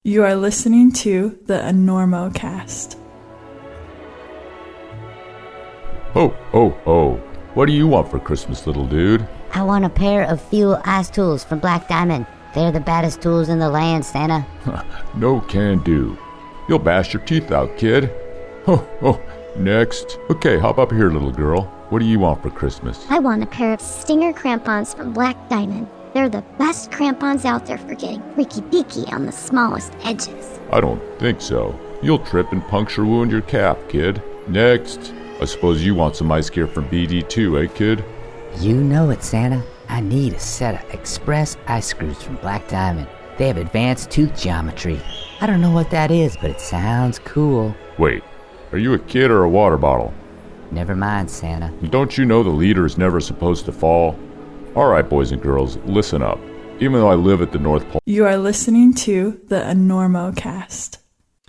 You are listening to the Enormocast. Ho, ho, ho. What do you want for Christmas, little dude? I want a pair of fuel ice tools from Black Diamond. They're the baddest tools in the land, Santa. No can do. You'll bash your teeth out, kid. Ho, ho. Next. Okay, hop up here, little girl. What do you want for Christmas? I want a pair of Stinger crampons from Black Diamond. They're the best crampons out there for getting freaky-deaky on the smallest edges. I don't think so. You'll trip and puncture wound your calf, kid. Next. I suppose you want some ice gear from BD too, eh, kid? You know it, Santa. I need a set of express ice screws from Black Diamond. They have advanced tooth geometry. I don't know what that is, but it sounds cool. Wait, are you a kid or a water bottle? Never mind, Santa. Don't you know the leader is never supposed to fall? All right, boys and girls, listen up. Even though I live at the North Pole... You are listening to the Enormocast.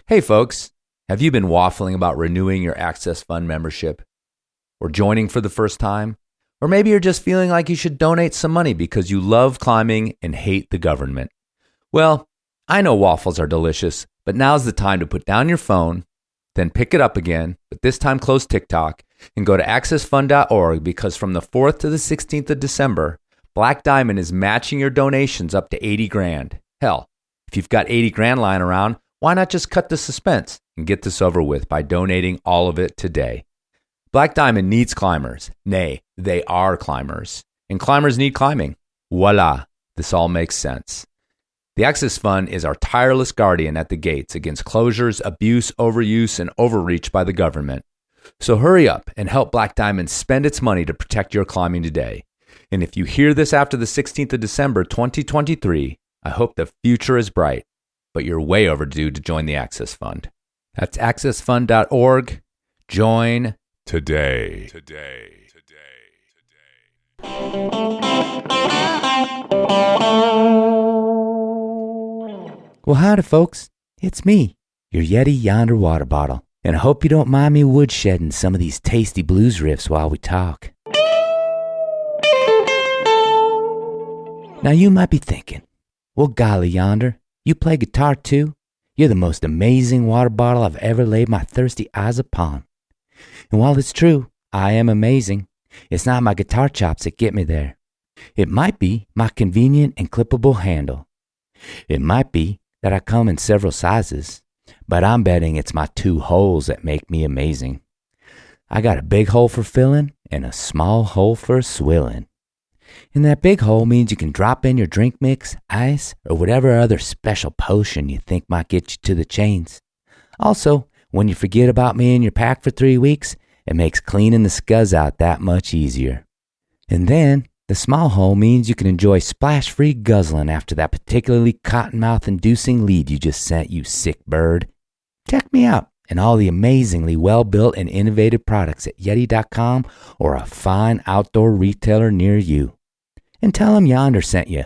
Hey, folks. Have you been waffling about renewing your Access Fund membership? Or joining for the first time? Or maybe you're just feeling like you should donate some money because you love climbing and hate the government. Well, I know waffles are delicious, but now's the time to put down your phone, then pick it up again, but this time close TikTok, and go to accessfund.org because from the 4th to the 16th of December, Black Diamond is matching your donations up to 80 grand. Hell, if you've got 80 grand lying around, why not just cut the suspense and get this over with by donating all of it today? Black Diamond needs climbers. Nay, they are climbers. And climbers need climbing. Voila, this all makes sense. The Access Fund is our tireless guardian at the gates against closures, abuse, overuse, and overreach by the government. So hurry up and help Black Diamond spend its money to protect your climbing today. And if you hear this after the 16th of December 2023, I hope the future is bright. But you're way overdue to join the Access Fund. That's accessfund.org. Join today. Well, howdy, folks. It's me, your Yeti Yonder water bottle. And I hope you don't mind me woodshedding some of these tasty blues riffs while we talk. Now you might be thinking, well, golly, Yonder, you play guitar too? You're the most amazing water bottle I've ever laid my thirsty eyes upon. And while it's true, I am amazing, it's not my guitar chops that get me there. It might be my convenient and clippable handle. It might be that I come in several sizes, but I'm betting it's my 2 holes that make me amazing. I got a big hole for filling and a small hole for swilling. And that big hole means you can drop in your drink mix, ice, or whatever other special potion you think might get you to the chains. Also, when you forget about me in your pack for 3 weeks, it makes cleaning the scuzz out that much easier. And then, the small hole means you can enjoy splash-free guzzling after that particularly cottonmouth-inducing lead you just sent, you sick bird. Check me out and all the amazingly well-built and innovative products at Yeti.com or a fine outdoor retailer near you. And tell them Yonder sent you.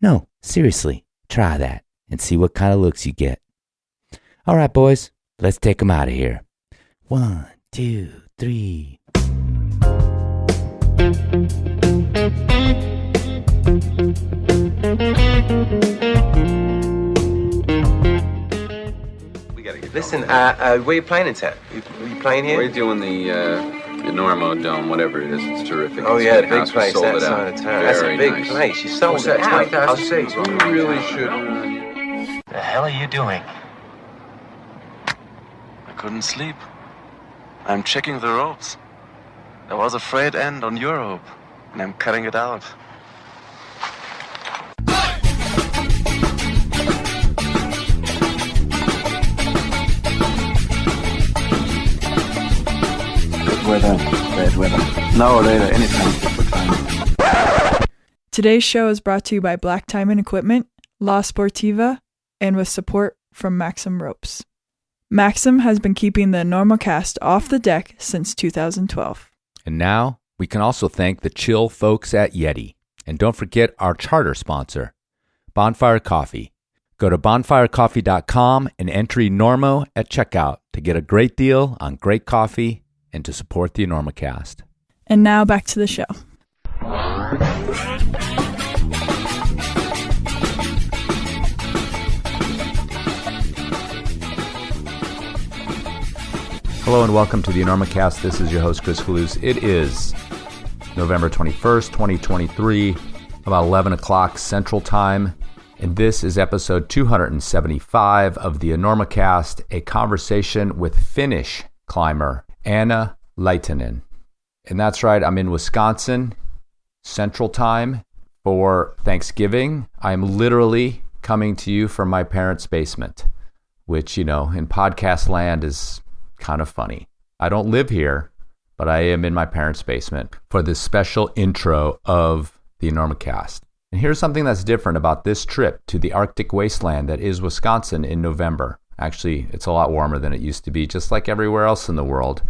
No, seriously, try that and see what kind of looks you get. All right, boys, let's take them out of here. 1, 2, 3. Listen, where are you playing in town? Are you playing here? We're doing the Enormo Dome, whatever it is. It's terrific. Oh, it's yeah, a big house. place, sold that it out. side of town. That's a big nice. place. You sold What's it that, out. 20,000 seats? We really should. The hell are you doing? I couldn't sleep. I'm checking the ropes. There was a frayed end on your rope, and I'm cutting it out. Bad weather. Now or later, anytime. Today's show is brought to you by Black Diamond Equipment, La Sportiva, and with support from Maxim Ropes. Maxim has been keeping the Enormocast off the deck since 2012. And now we can also thank the chill folks at Yeti. And don't forget our charter sponsor, Bonfire Coffee. Go to bonfirecoffee.com and enter Enormo at checkout to get a great deal on great coffee and to support the Enormocast. And now back to the show. Hello and welcome to the Enormocast. This is your host, Chris Kalous. It is November 21st, 2023, about 11 o'clock Central Time. And this is episode 275 of the Enormocast, a conversation with Finnish climber Anna Laitenin. And that's right, I'm in Wisconsin, Central Time, for Thanksgiving. I'm literally coming to you from my parents' basement, which, you know, in podcast land is kind of funny. I don't live here, but I am in my parents' basement for this special intro of the Enormocast. And here's something that's different about this trip to the Arctic wasteland that is Wisconsin in November. Actually, it's a lot warmer than it used to be, just like everywhere else in the world.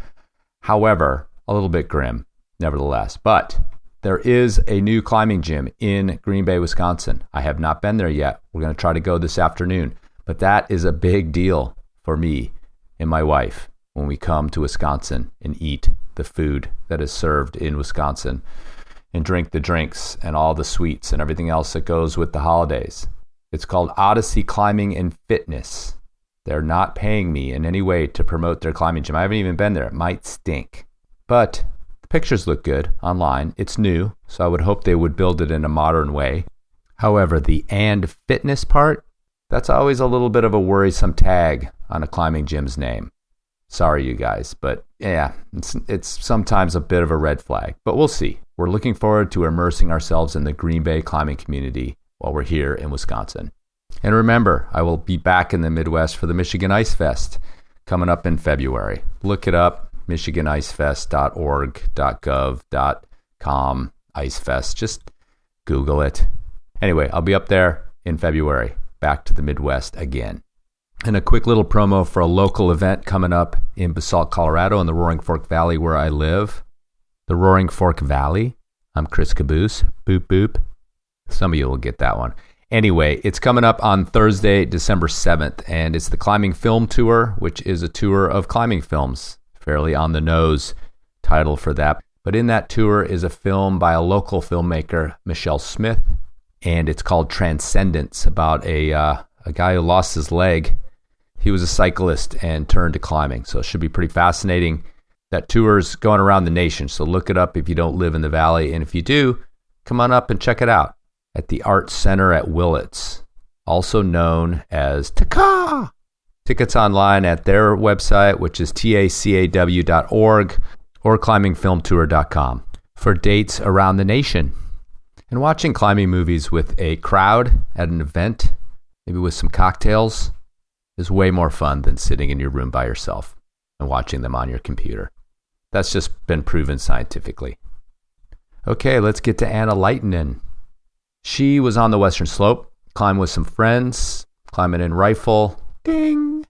However, a little bit grim, nevertheless. But there is a new climbing gym in Green Bay, Wisconsin. I have not been there yet. We're going to try to go this afternoon. But that is a big deal for me and my wife when we come to Wisconsin and eat the food that is served in Wisconsin and drink the drinks and all the sweets and everything else that goes with the holidays. It's called Odyssey Climbing and Fitness. They're not paying me in any way to promote their climbing gym. I haven't even been there. It might stink. But the pictures look good online. It's new, so I would hope they would build it in a modern way. However, the "and fitness" part, that's always a little bit of a worrisome tag on a climbing gym's name. Sorry, you guys, but yeah, it's sometimes a bit of a red flag, but we'll see. We're looking forward to immersing ourselves in the Green Bay climbing community while we're here in Wisconsin. And remember, I will be back in the Midwest for the Michigan Ice Fest coming up in February. Look it up, michiganisfest.org.gov.com, IceFest. Just Google it. Anyway, I'll be up there in February, back to the Midwest again. And a quick little promo for a local event coming up in Basalt, Colorado, in the Roaring Fork Valley where I live. The Roaring Fork Valley. I'm Chris Caboose. Boop, boop. Some of you will get that one. Anyway, it's coming up on Thursday, December 7th, and it's the Climbing Film Tour, which is a tour of climbing films. Fairly on the nose title for that. But in that tour is a film by a local filmmaker, Michelle Smith, and it's called Transcendence, about a guy who lost his leg. He was a cyclist and turned to climbing, so it should be pretty fascinating. That tour's going around the nation, so look it up if you don't live in the valley. And if you do, come on up and check it out at the Art Center at Willits, also known as TACA. Tickets online at their website, which is tacaw.org, or climbingfilmtour.com for dates around the nation. And watching climbing movies with a crowd at an event, maybe with some cocktails, is way more fun than sitting in your room by yourself and watching them on your computer. That's just been proven scientifically. Okay, let's get to Anna Laitenin. She was on the Western Slope, climbed with some friends, climbing in rifle, ding,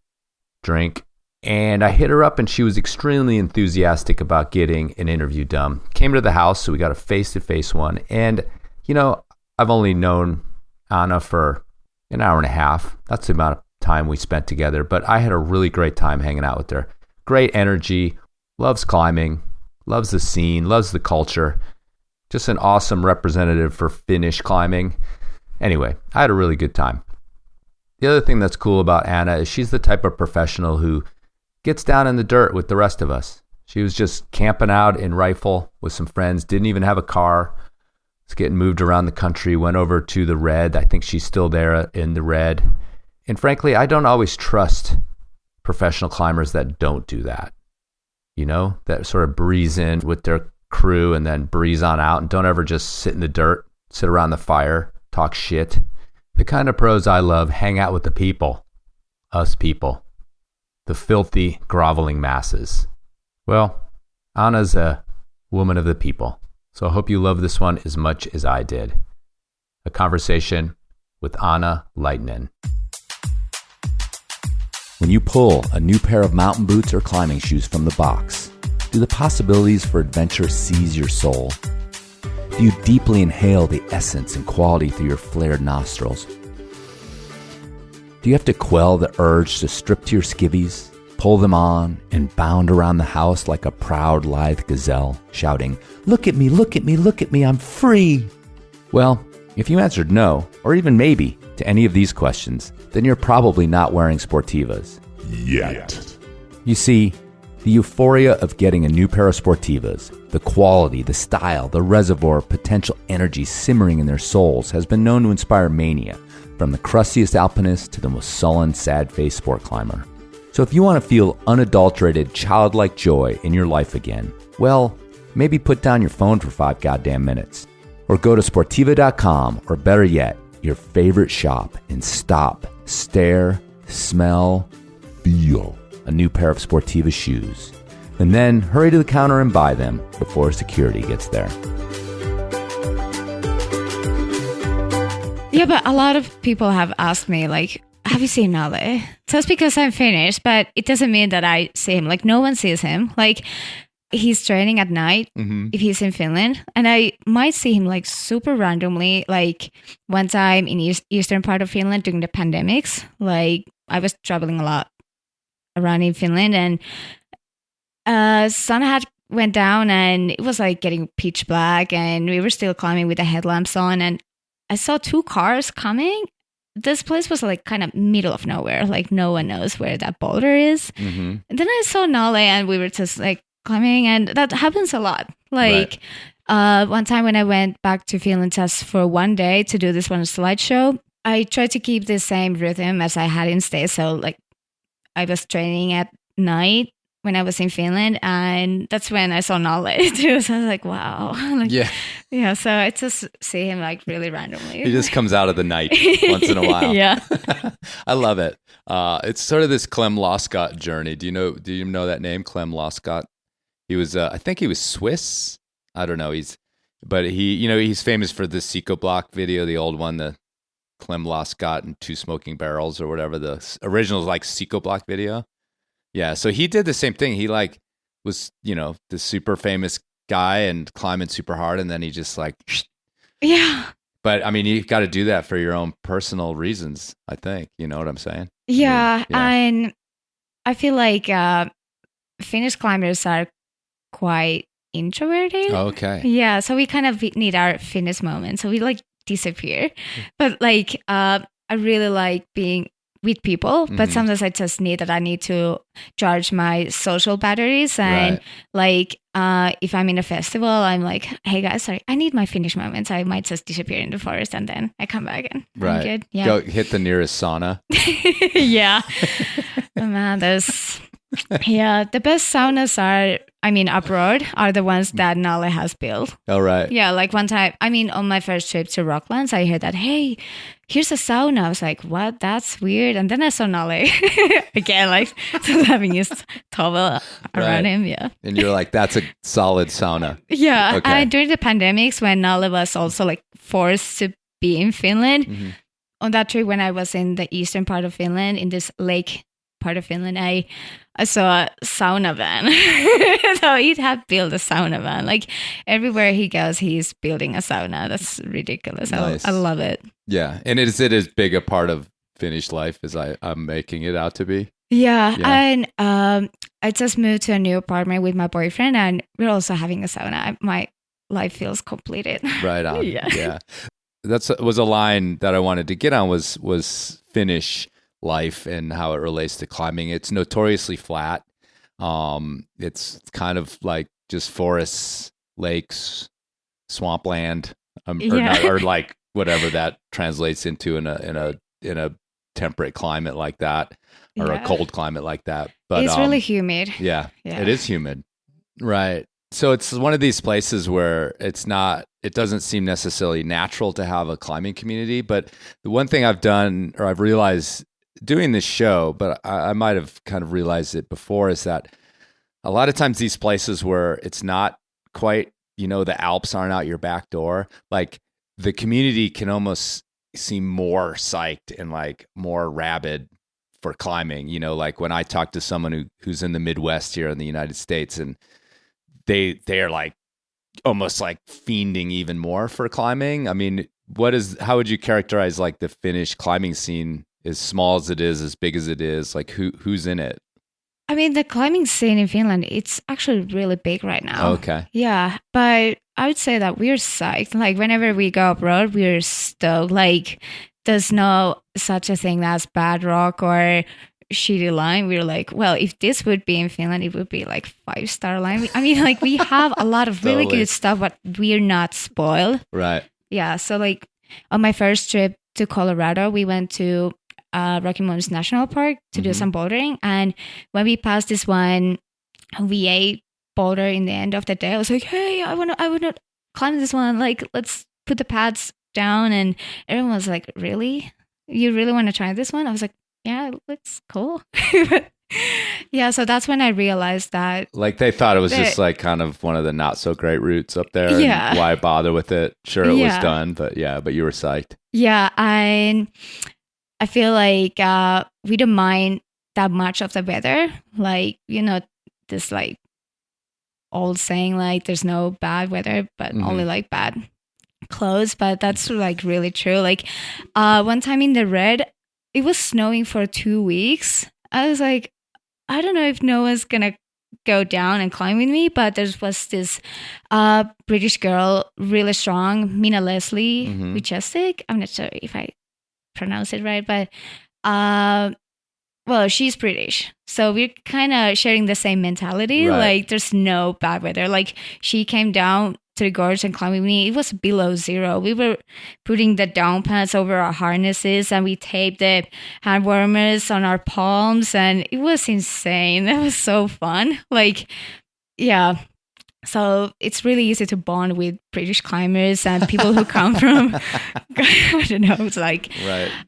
drink. And I hit her up and she was extremely enthusiastic about getting an interview done. Came to the house, so we got a face-to-face one. And, you know, I've only known Anna for an hour and a half. That's the amount of time we spent together, but I had a really great time hanging out with her. Great energy, loves climbing, loves the scene, loves the culture. Just an awesome representative for Finnish climbing. Anyway, I had a really good time. The other thing that's cool about Anna is she's the type of professional who gets down in the dirt with the rest of us. She was just camping out in rifle with some friends, didn't even have a car. Was getting moved around the country, went over to the Red. I think she's still there in the Red. And frankly, I don't always trust professional climbers that don't do that. You know, that sort of breeze in with their crew and then breeze on out and don't ever just sit in the dirt, sit around the fire, talk shit. The kind of pros I love hang out with the people, us people, the filthy, groveling masses. Well, Anna's a woman of the people, so I hope you love this one as much as I did. A conversation with Anna Laitenin. When you pull a new pair of mountain boots or climbing shoes from the box, do the possibilities for adventure seize your soul? Do you deeply inhale the essence and quality through your flared nostrils? Do you have to quell the urge to strip to your skivvies, pull them on, and bound around the house like a proud, lithe gazelle, shouting, "Look at me, look at me, look at me, I'm free"? Well, if you answered no, or even maybe, to any of these questions, then you're probably not wearing Sportivas. Yet. You see, The euphoria of getting a new pair of Sportivas, the quality, the style, the reservoir of potential energy simmering in their souls has been known to inspire mania, from the crustiest alpinist to the most sullen, sad-faced sport climber. So if you want to feel unadulterated, childlike joy in your life again, well, maybe put down your phone for 5 goddamn minutes. Or go to Sportiva.com, or better yet, your favorite shop, and stop, stare, smell, feel a new pair of Sportiva shoes. And then hurry to the counter and buy them before security gets there. Yeah, but a lot of people have asked me, like, have you seen Nalle? So it's because I'm Finnish, but it doesn't mean that I see him. Like, no one sees him. Like, he's training at night if he's in Finland. And I might see him, like, super randomly. Like, one time in eastern part of Finland during the pandemics, like, I was traveling a lot around in Finland, and sun had went down, and it was, like, getting pitch black, and we were still climbing with the headlamps on, and I saw 2 cars coming. This place was, like, kind of middle of nowhere. Like, no one knows where that boulder is. And then I saw Nalle, and we were just, like, climbing, and that happens a lot. Like, one time when I went back to Finland just for one day to do this one slideshow, I tried to keep the same rhythm as I had in States. So, like, I was training at night when I was in Finland, and that's when I saw Nalle too. So I was like, wow. Like, yeah. So I just see him, like, really randomly. He just comes out of the night once in a while. Yeah. I love it. It's sort of this Clem Loscott journey. Do you know that name, Clem Loscott? He was, I think he was Swiss. I don't know. He's famous for the Seco Block video, the old one, the Clem Loscott and 2 Smoking Barrels or whatever. The original, like, Seco Block video. Yeah, so he did the same thing. He, like, was, the super famous guy and climbing super hard, and then he just, like, yeah. But I mean, you got to do that for your own personal reasons, I think. You know what I'm saying? Yeah. And I feel like Finnish climbers are quite introverted. Okay. Yeah, so we kind of need our Finnish moment, so we, like, disappear. But, like, I really like being with people, but sometimes I just need to charge my social batteries, and like if I'm in a festival, I'm like, hey guys, sorry, I need my Finnish moments. I might just disappear in the forest, and then I come back and I'm good. Yeah, go hit the nearest sauna. Yeah. Oh man, the best saunas abroad are the ones that Nalle has built. Oh, right. Yeah, like one time, on my first trip to Rocklands, I heard that, hey, here's a sauna. I was like, what? That's weird. And then I saw Nalle again, like, still having his towel around him. Yeah. And you're like, that's a solid sauna. Yeah. Okay. And during the pandemics, when Nalle was also, like, forced to be in Finland, on that trip when I was in the eastern part of Finland, in this lake part of Finland, I saw a sauna van. So he had built a sauna van. Like, everywhere he goes, he's building a sauna. That's ridiculous. Nice. I love it. Yeah. And is it as big a part of Finnish life as I'm making it out to be? Yeah. And I just moved to a new apartment with my boyfriend, and we're also having a sauna. My life feels completed. Right on. Yeah. That was a line that I wanted to get on was Finnish life and how it relates to climbing. It's notoriously flat. It's kind of like just forests, lakes, swampland, or like whatever that translates into in a temperate climate like that, or a cold climate like that. But it's really humid. Yeah, it is humid. Right. So it's one of these places where it doesn't seem necessarily natural to have a climbing community. But the one thing I've realized doing this show, but I might have kind of realized it before, is that a lot of times these places where it's not quite, the Alps aren't out your back door, like the community can almost seem more psyched and like more rabid for climbing. Like when I talk to someone who's in the Midwest here in the United States, and they are like almost like fiending even more for climbing. I mean, how would you characterize like the Finnish climbing scene? As small as it is, as big as it is, like who's in it? The climbing scene in Finland, it's actually really big right now. Okay. Yeah, but I would say that we're psyched. Like whenever we go abroad, we're stoked. Like there's no such a thing as bad rock or shitty line. We were like, well, if this would be in Finland, it would be like 5-star line. I mean, like we have a lot of really good stuff, but we're not spoiled. Right. Yeah. So like on my first trip to Colorado, we went to Rocky Mountains National Park to do some bouldering. And when we passed this one VA boulder in the end of the day, I was like, hey, I want to climb this one. Like, let's put the pads down. And everyone was like, really? You really want to try this one? I was like, yeah, it looks cool. Yeah, so that's when I realized that. Like they thought it was just like kind of one of the not so great routes up there. Yeah. And why bother with it? Sure, it was done, but you were psyched. Yeah, and I feel like we don't mind that much of the weather. Like, this like old saying, like there's no bad weather, but only like bad clothes. But that's like really true. Like one time in the Red, it was snowing for 2 weeks. I was like, I don't know if Noah's gonna go down and climb with me, but there was this British girl, really strong, Mina Leslie Wichestic. I'm not sure if I pronounce it right, but well, she's British, so we're kind of sharing the same mentality. Right. Like, there's no bad weather. Like, she came down to the gorge and climbed with me. It was below zero. We were putting the down pants over our harnesses, and we taped the hand warmers on our palms, and it was insane. It was so fun. Like, yeah. So it's really easy to bond with British climbers and people who come from, I don't know, it's like,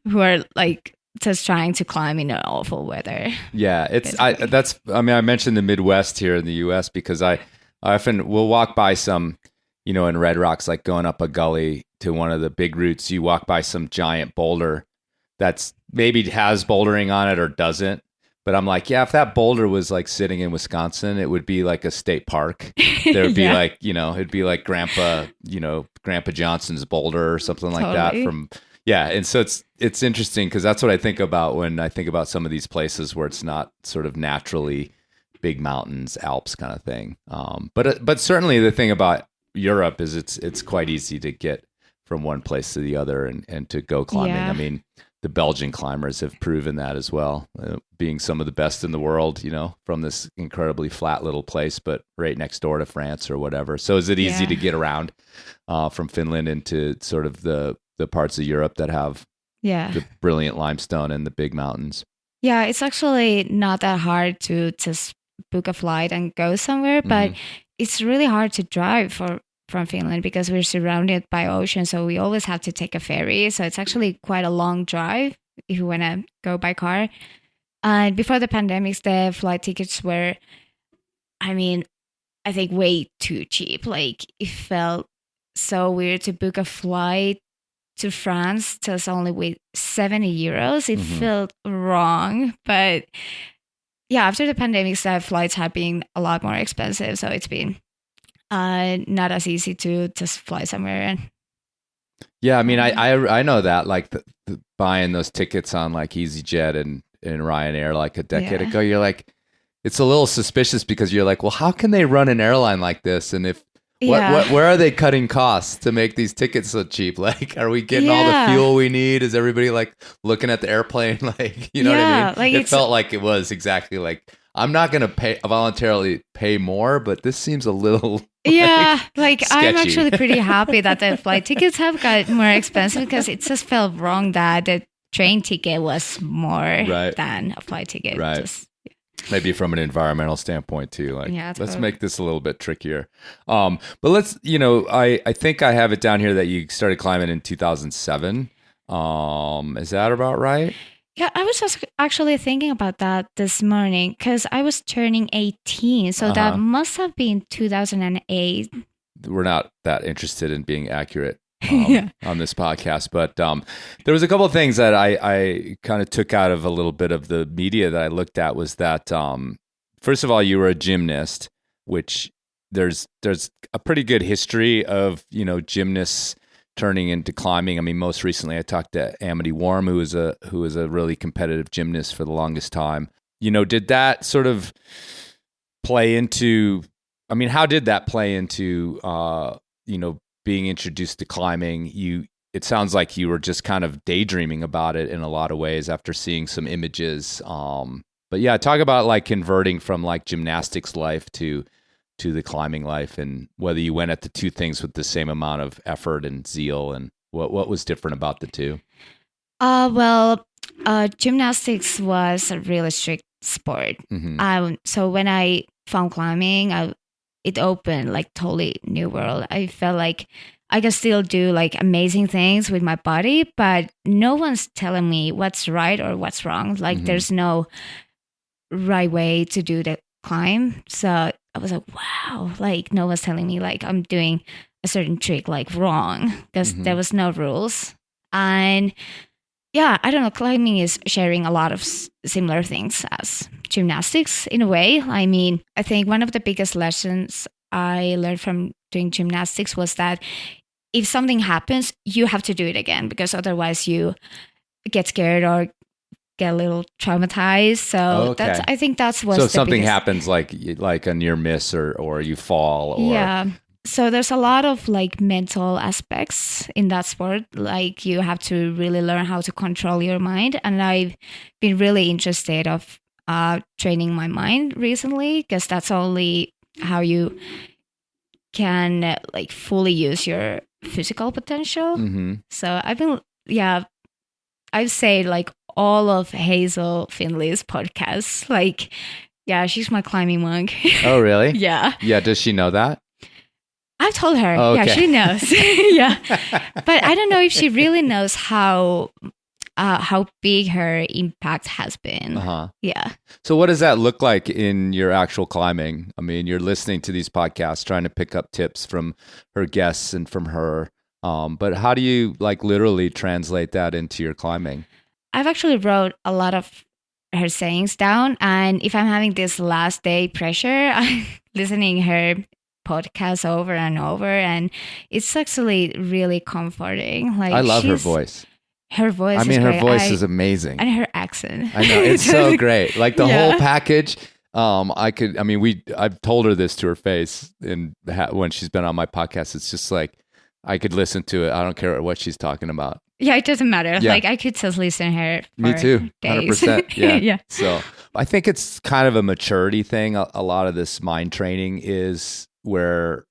who are like just trying to climb in awful weather. Yeah, I mentioned the Midwest here in the U.S. because I often will walk by some, in Red Rocks, like going up a gully to one of the big routes, you walk by some giant boulder that's maybe has bouldering on it or doesn't. But I'm like, yeah, if that boulder was like sitting in Wisconsin, it would be like a state park. There would be like, it'd be like Grandpa Johnson's boulder or something like that and so it's interesting because that's what I think about when I think about some of these places where it's not sort of naturally big mountains, Alps kind of thing. But certainly the thing about Europe is it's quite easy to get from one place to the other and to go climbing. Yeah. I mean, the Belgian climbers have proven that as well, being some of the best in the world, from this incredibly flat little place, but right next door to France or whatever. So is it easy to get around from Finland into sort of the parts of Europe that have the brilliant limestone and the big mountains? Yeah, it's actually not that hard to just book a flight and go somewhere, but it's really hard to drive from Finland because we're surrounded by ocean, so we always have to take a ferry. So it's actually quite a long drive if you want to go by car. And before the pandemic, the flight tickets were, I think way too cheap. Like, it felt so weird to book a flight to France just only with 70 euros. It felt wrong, but yeah, after the pandemic, the flights have been a lot more expensive, so it's been not as easy to just fly somewhere. Yeah, I mean, I know that, like the buying those tickets on like EasyJet and Ryanair like a decade ago, you're like, it's a little suspicious because you're like, well, how can they run an airline like this? And if where are they cutting costs to make these tickets so cheap? Like, are we getting all the fuel we need? Is everybody like looking at the airplane? Like, you know what I mean? Like, it felt like it was exactly like, I'm not going to voluntarily pay more, but this seems a little sketchy. I'm actually pretty happy that the flight tickets have got more expensive because it just felt wrong that the train ticket was more than a flight ticket. Right. Maybe from an environmental standpoint too. Like, let's make this a little bit trickier. But let's, I think I have it down here that you started climbing in 2007. Is that about right? Yeah, I was just actually thinking about that this morning because I was turning 18. So that must have been 2008. We're not that interested in being accurate on this podcast, but there was a couple of things that I kind of took out of a little bit of the media that I looked at was that, first of all, you were a gymnast, which there's a pretty good history of, gymnasts turning into climbing. I mean, most recently I talked to Amity Warm, who was a really competitive gymnast for the longest time. Did that sort of play into, how did that play into, being introduced to climbing? it sounds like you were just kind of daydreaming about it in a lot of ways after seeing some images. But yeah, talk about like converting from like gymnastics life to the climbing life, and whether you went at the two things with the same amount of effort and zeal, and what was different about the two. Gymnastics was a really strict sport. So when I found climbing, it opened like totally new world. I felt like I could still do like amazing things with my body, but no one's telling me what's right or what's wrong. Like there's no right way to do the climb. So I was like, wow, like no one's telling me like I'm doing a certain trick like wrong, because there was no rules. And yeah, I don't know, climbing is sharing a lot of similar things as gymnastics in a way. I mean, I think one of the biggest lessons I learned from doing gymnastics was that if something happens, you have to do it again, because otherwise you get scared or get a little traumatized. So I think that's what. So if something happens, like a near miss or you fall, or yeah. So there's a lot of like mental aspects in that sport. Like you have to really learn how to control your mind, and I've been really interested of training my mind recently, because that's only how you can like fully use your physical potential. So I've said like all of Hazel Finley's podcasts, like, yeah, she's my climbing monk. Oh, really? Yeah. Yeah. Does she know that? I've told her. Oh, okay. Yeah, she knows. Yeah. But I don't know if she really knows how big her impact has been. Yeah. So what does that look like in your actual climbing? I mean, you're listening to these podcasts, trying to pick up tips from her guests and from her. But how do you like literally translate that into your climbing? I've actually wrote a lot of her sayings down. And if I'm having this last day pressure, I'm listening her podcast over and over, and it's actually really comforting. Like, I love her voice. Her voice. I mean, her great. voice is amazing, and her accent. I know, it's so great. Like the whole package. I've told her this to her face, and when she's been on my podcast, it's just like I could listen to it. I don't care what she's talking about. Yeah, it doesn't matter. Yeah. Like I could just listen to her. For Me too. days. 100%. Yeah. Yeah. So I think it's kind of a maturity thing. A lot of this mind training is where,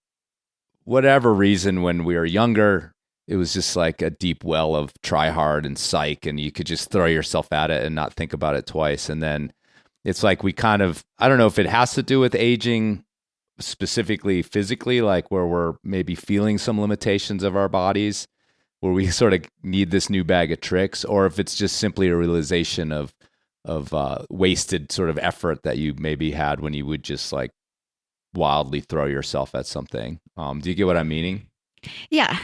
whatever reason, when we were younger, it was just like a deep well of try hard and psych, and you could just throw yourself at it and not think about it twice. And then it's like we kind of, I don't know if it has to do with aging specifically physically, like where we're maybe feeling some limitations of our bodies, where we sort of need this new bag of tricks, or if it's just simply a realization of wasted sort of effort that you maybe had when you would just like wildly throw yourself at something. Do you get what I'm meaning? Yeah.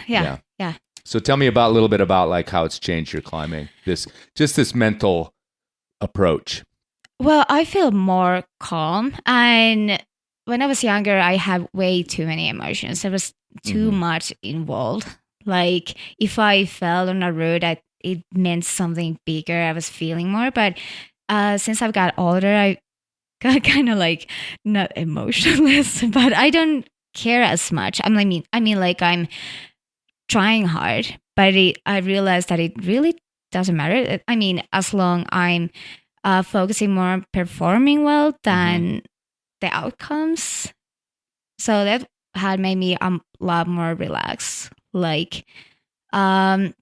So tell me a little bit about like how it's changed your climbing, this mental approach. Well, I feel more calm, and when I was younger, I had way too many emotions. There was too much involved. Like if I fell on a road, it meant something bigger. I was feeling more. But since I've got older, I got kind of like not emotionless, but I don't care as much. I mean, like I'm trying hard, but I realized that it really doesn't matter. I mean, as long I'm focusing more on performing well than the outcomes. So that had made me a lot more relaxed. Like, and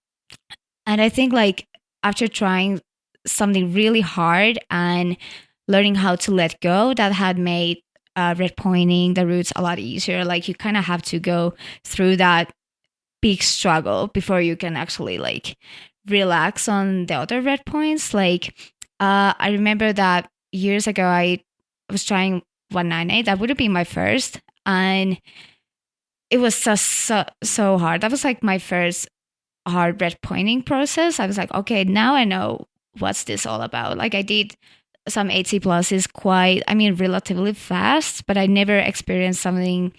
I think like after trying something really hard and learning how to let go, that had made red pointing the routes a lot easier. Like you kind of have to go through that big struggle before you can actually like relax on the other red points. Like I remember that years ago I was trying 198. That would have been my first, and it was just so hard. That was like my first hard red pointing process. I was like, okay, now I know what's this all about. Like I did some 8C pluses relatively fast, but I never experienced something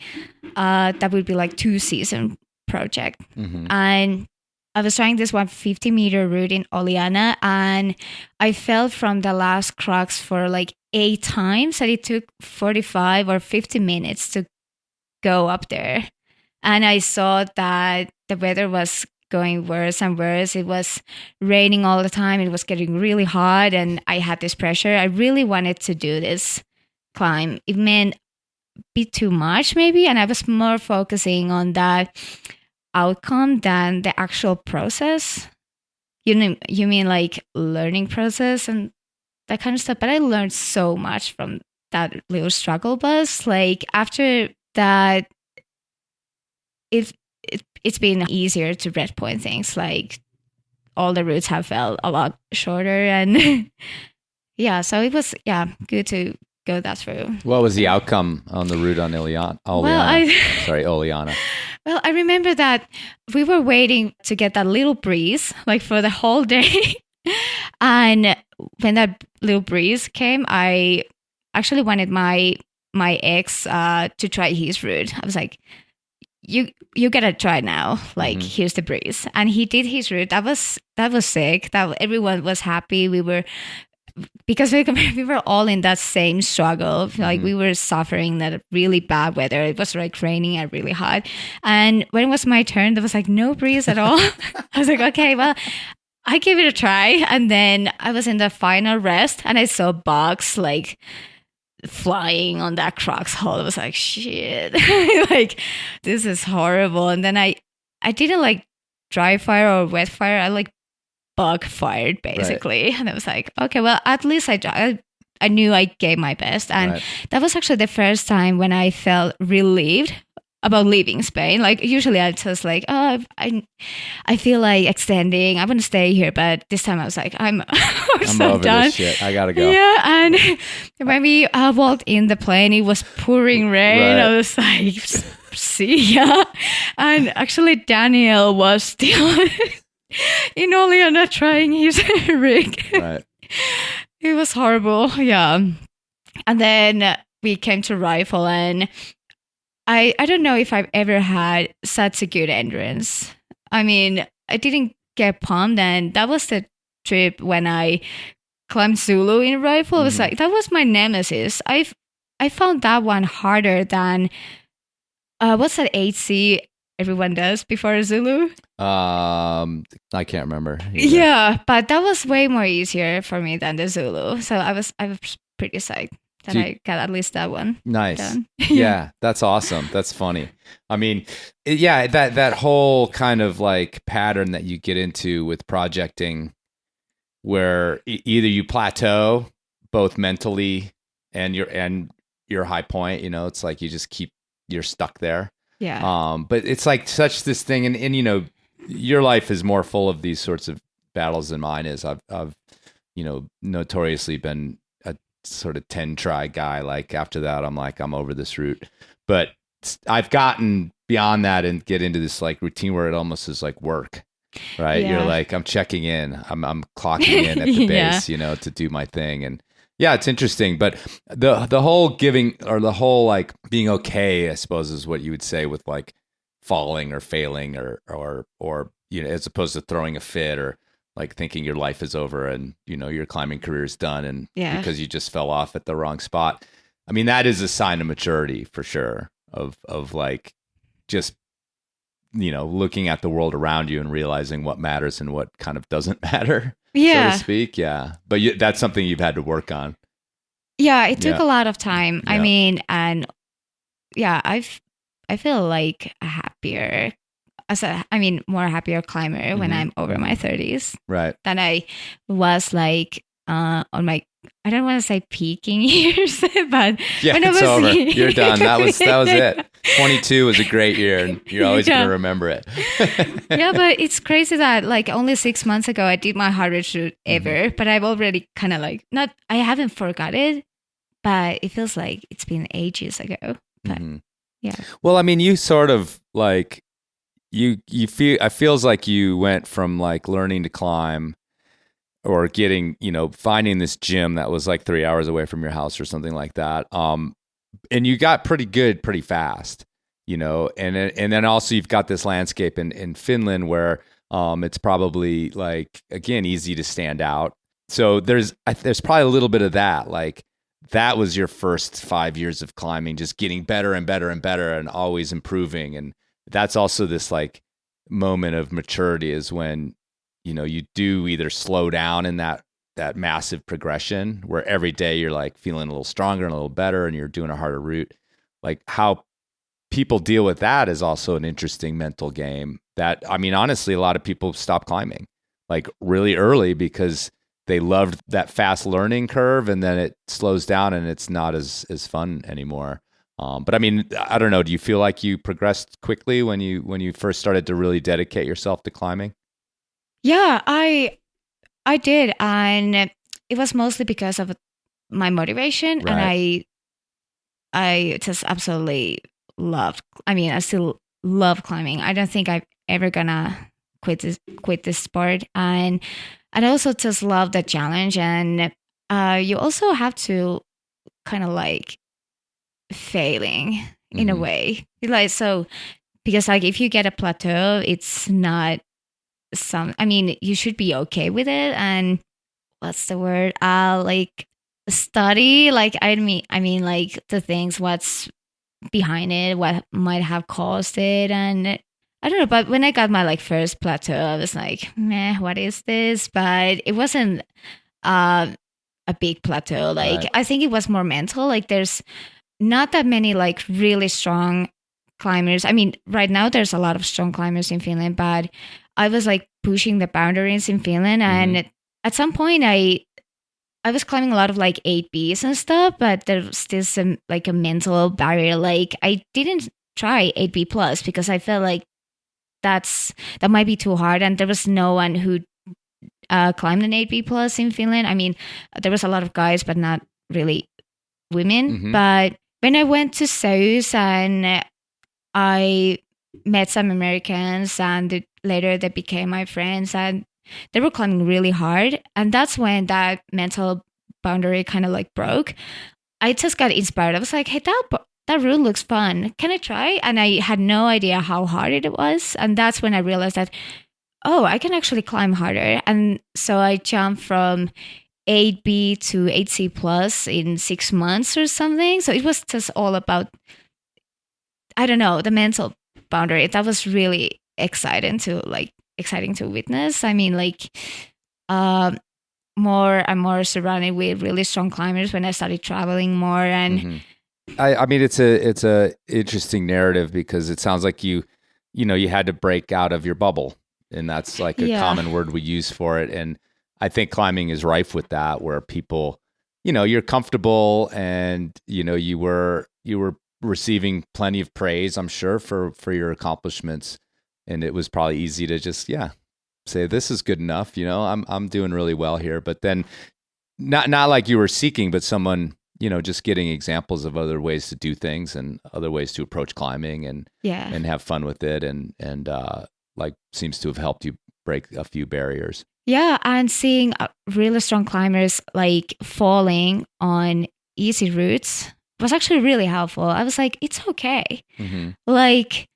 that would be like 2-season project. And I was trying this 150-meter route in Oliana, and I fell from the last crux for like 8 times, and it took 45 or 50 minutes to go up there. And I saw that the weather was going worse and worse. It was raining all the time. It was getting really hot, and I had this pressure. I really wanted to do this climb. It meant a bit too much maybe, and I was more focusing on that outcome than the actual process. You mean like learning process and that kind of stuff. But I learned so much from that little struggle bus. Like after that, it's been easier to red point things. Like all the routes have felt a lot shorter, and yeah, so it was good to go that through. What was the outcome on the route on Oleana? Well, I remember that we were waiting to get that little breeze, like for the whole day. And when that little breeze came, I actually wanted my ex to try his route. I was like, you gotta try now. Like, here's the breeze. And he did his route. That was sick. That everyone was happy. Because we were all in that same struggle. Like we were suffering that really bad weather. It was like raining and really hot. And when it was my turn, there was like no breeze at all. I was like, okay, well, I gave it a try. And then I was in the final rest and I saw bugs like flying on that Crocs hole. I was like, shit, like this is horrible. And then I didn't like dry fire or wet fire. I like bug fired basically. Right. And I was like, okay, well, at least I knew I gave my best. And that was actually the first time when I felt relieved about leaving Spain. Like usually I just like, oh, I feel like extending. I want to stay here, but this time I was like, I'm so over done. This shit. I gotta go. Yeah, and when we walked in the plane, it was pouring rain. Right. I was like, see ya. And actually, Daniel was still in Oleana trying his rig. Right. It was horrible. Yeah, and then we came to Rifle, and I don't know if I've ever had such a good endurance. I mean, I didn't get pumped, and that was the trip when I climbed Zulu in Rifle. It was like, that was my nemesis. I found that one harder than, what's that 8C everyone does before Zulu? I can't remember. Yeah, but that was way more easier for me than the Zulu. So I was pretty psyched that I got at least that one. Nice. Done. Yeah, that's awesome. That's funny. I mean, yeah, that whole kind of like pattern that you get into with projecting where either you plateau both mentally and your high point, you know, it's like you're stuck there. Yeah. But it's like such this thing, and you know, your life is more full of these sorts of battles than mine is. I've you know, notoriously been a sort of 10 try guy. Like after that, I'm like, I'm over this route. But I've gotten beyond that and get into this like routine where it almost is like work, right? Yeah. You're like, I'm checking in, I'm clocking in at the base, you know, to do my thing. And yeah, it's interesting. But the whole giving, or the whole like being okay, I suppose, is what you would say with like falling or failing or you know, as opposed to throwing a fit or like thinking your life is over and, you know, your climbing career is done and because you just fell off at the wrong spot. I mean, that is a sign of maturity for sure, of like just, you know, looking at the world around you and realizing what matters and what kind of doesn't matter, so to speak. Yeah. But that's something you've had to work on. Yeah, it took a lot of time. Yeah. I mean, and yeah, I feel like a happier, more happier climber when I'm over my 30s. Right. Than I was like on my, I don't want to say peaking years, but yeah, when it's over. You're done. That was it. 22 was a great year, and you're always going to remember it. Yeah, but it's crazy that like only 6 months ago I did my hardest route ever, but I've already kind of like I haven't forgot it, but it feels like it's been ages ago. But yeah. Well, I mean, you sort of like you feel. It feels like you went from like learning to climb, or getting, you know, finding this gym that was like 3 hours away from your house or something like that. And you got pretty good pretty fast, you know, and then also you've got this landscape in Finland where it's probably like, again, easy to stand out. So there's probably a little bit of that, like that was your first 5 years of climbing, just getting better and better and better and always improving. And that's also this like moment of maturity is when, you know, you do either slow down in that massive progression where every day you're like feeling a little stronger and a little better and you're doing a harder route. Like how people deal with that is also an interesting mental game that, I mean, honestly, a lot of people stop climbing like really early because they loved that fast learning curve, and then it slows down and it's not as fun anymore. But I mean, I don't know. Do you feel like you progressed quickly when you first started to really dedicate yourself to climbing? Yeah, I did, and it was mostly because of my motivation, Right. and I just absolutely loved. I mean, I still love climbing. I don't think I'm ever gonna quit this sport, and I also just love the challenge. And you also have to kind of like failing in a way, like so, because like if you get a plateau, it's not I mean, you should be okay with it, and what's the word? Like study, like I mean, like the things, what's behind it, what might have caused it, and I don't know. But when I got my like first plateau, I was like, meh, what is this? But it wasn't a big plateau. Like Right. I think it was more mental. Like there's not that many like really strong climbers. I mean, right now there's a lot of strong climbers in Finland, but I was like pushing the boundaries in Finland, and at some point I was climbing a lot of like 8Bs and stuff, but there was still some like a mental barrier. Like I didn't try 8B plus because I felt like that might be too hard, and there was no one who climbed an 8B plus in Finland. I mean, there was a lot of guys, but not really women. But when I went to South and I met some Americans, and later they became my friends, and they were climbing really hard. And that's when that mental boundary kind of like broke. I just got inspired. I was like, hey, that route looks fun. Can I try? And I had no idea how hard it was. And that's when I realized that, oh, I can actually climb harder. And so I jumped from 8B to 8C plus in 6 months or something. So it was just all about, I don't know, the mental boundary. That was really exciting to witness. I mean, like more and more surrounded with really strong climbers when I started traveling more. And I mean, it's a interesting narrative because it sounds like you had to break out of your bubble, and that's like a common word we use for it. And I think climbing is rife with that, where people, you're comfortable, and you were receiving plenty of praise, I'm sure, for your accomplishments, and it was probably easy to just say this is good enough. I'm doing really well here. But then not like you were seeking, but someone just getting examples of other ways to do things and other ways to approach climbing and have fun with it, and like seems to have helped you break a few barriers. Yeah, and seeing really strong climbers like falling on easy routes was actually really helpful. I was like, it's okay. Like,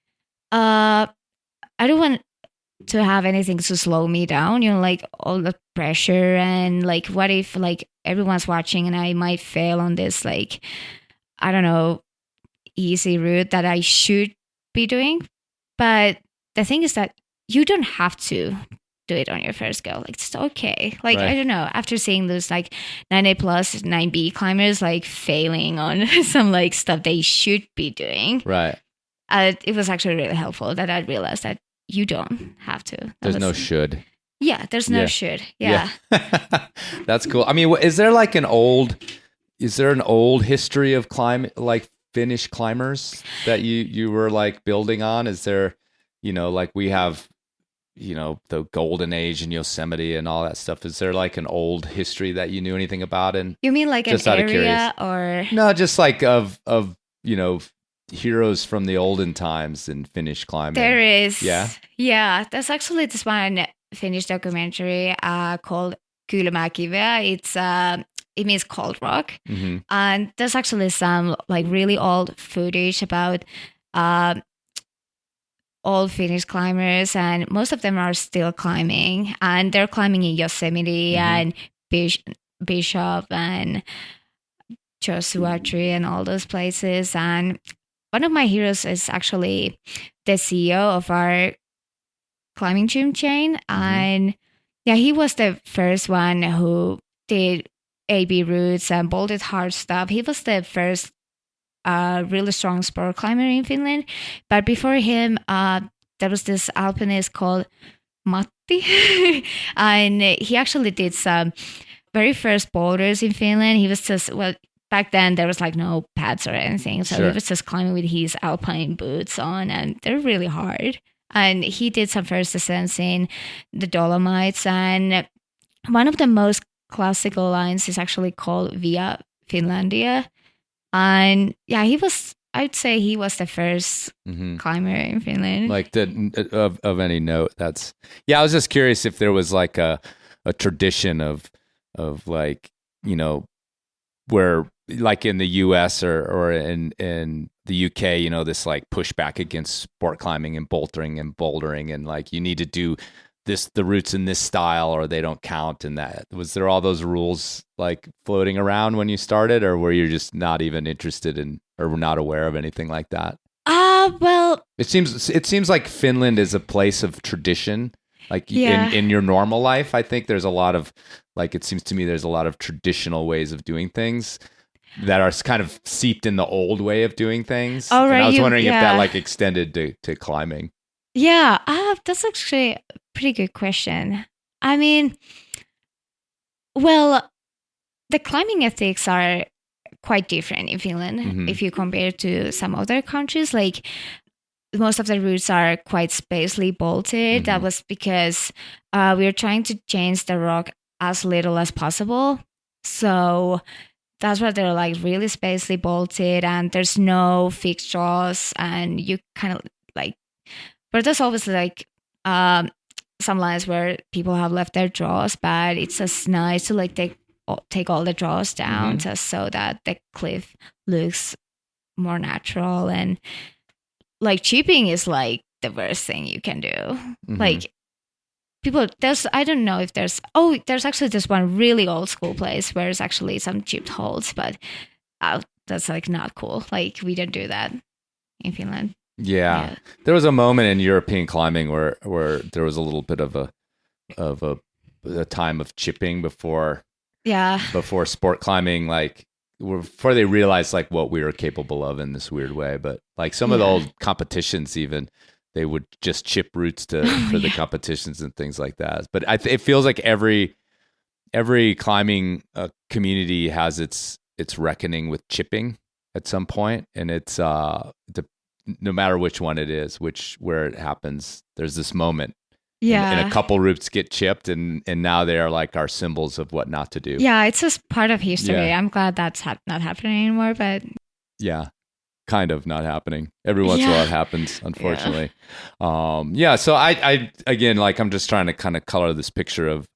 I don't want to have anything to slow me down, like all the pressure, and like, what if like everyone's watching and I might fail on this, like, I don't know, easy route that I should be doing. But the thing is that you don't have to do it on your first go. Like, it's okay. Like, Right. I don't know, after seeing those like 9A plus 9B climbers like failing on some like stuff they should be doing, Right. It was actually really helpful that I realized that you don't have to. There's no should. Yeah, there's no should. Yeah. That's cool. I mean, is there an old history of like Finnish climbers that you were like building on? Is there, like we have, the golden age in Yosemite and all that stuff. Is there like an old history that you knew anything about? And You mean like an area or? No, just like of heroes from the olden times in Finnish climbing. There is. Yeah. Yeah. There's actually this one Finnish documentary called Kiivetä. It's it means cold rock. And there's actually some like really old footage about old Finnish climbers, and most of them are still climbing, and they're climbing in Yosemite and Bishop and Joshua Tree and all those places. And one of my heroes is actually the CEO of our climbing gym chain. And yeah, he was the first one who did AB routes and bolted hard stuff. He was the first really strong sport climber in Finland. But before him, there was this alpinist called Matti. And he actually did some very first boulders in Finland. He was just, well, back then there was like no pads or anything. So he was just climbing with his alpine boots on, and they're really hard. And he did some first descents in the Dolomites. And one of the most classical lines is actually called Via Finlandia. And yeah, I'd say he was the first climber in Finland. Like of any note. I was just curious if there was like a tradition of like, you know, where like in the US or in the UK, you know, this like pushback against sport climbing and bouldering and like you need to do the routes in this style or they don't count. And that was there all those rules like floating around when you started, or were you just not even interested in or were not aware of anything like that? Well, it seems like Finland is a place of tradition. Like in your normal life, I think there's a lot of like, it seems to me there's a lot of traditional ways of doing things that are kind of seeped in the old way of doing things. Oh, right. And I was wondering if that like extended to climbing. Yeah, that's actually a pretty good question. I mean, well, the climbing ethics are quite different in Finland if you compare to some other countries. Like most of the routes are quite spacely bolted. That was because we were trying to change the rock as little as possible. So that's why they're like really spacely bolted, and there's no fixed draws, and you kind of like. But there's always like some lines where people have left their draws, but it's just nice to like take all the draws down just so that the cliff looks more natural. And like chipping is like the worst thing you can do. Like I don't know if there's actually this one really old school place where there's actually some chipped holes, but that's like not cool. Like we don't do that in Finland. Yeah. There was a moment in European climbing where there was a little bit of a time of chipping before sport climbing, like before they realized like what we were capable of in this weird way. But like some of the old competitions, even they would just chip routes for the competitions and things like that. But it feels like every climbing community has its reckoning with chipping at some point, and it's no matter which one it is, where it happens, there's this moment. Yeah. And a couple routes get chipped, and now they are like our symbols of what not to do. Yeah, it's just part of history. Yeah. I'm glad that's not happening anymore, but... Yeah, kind of not happening. Every once in a while it happens, unfortunately. So I again, like I'm just trying to kind of color this picture of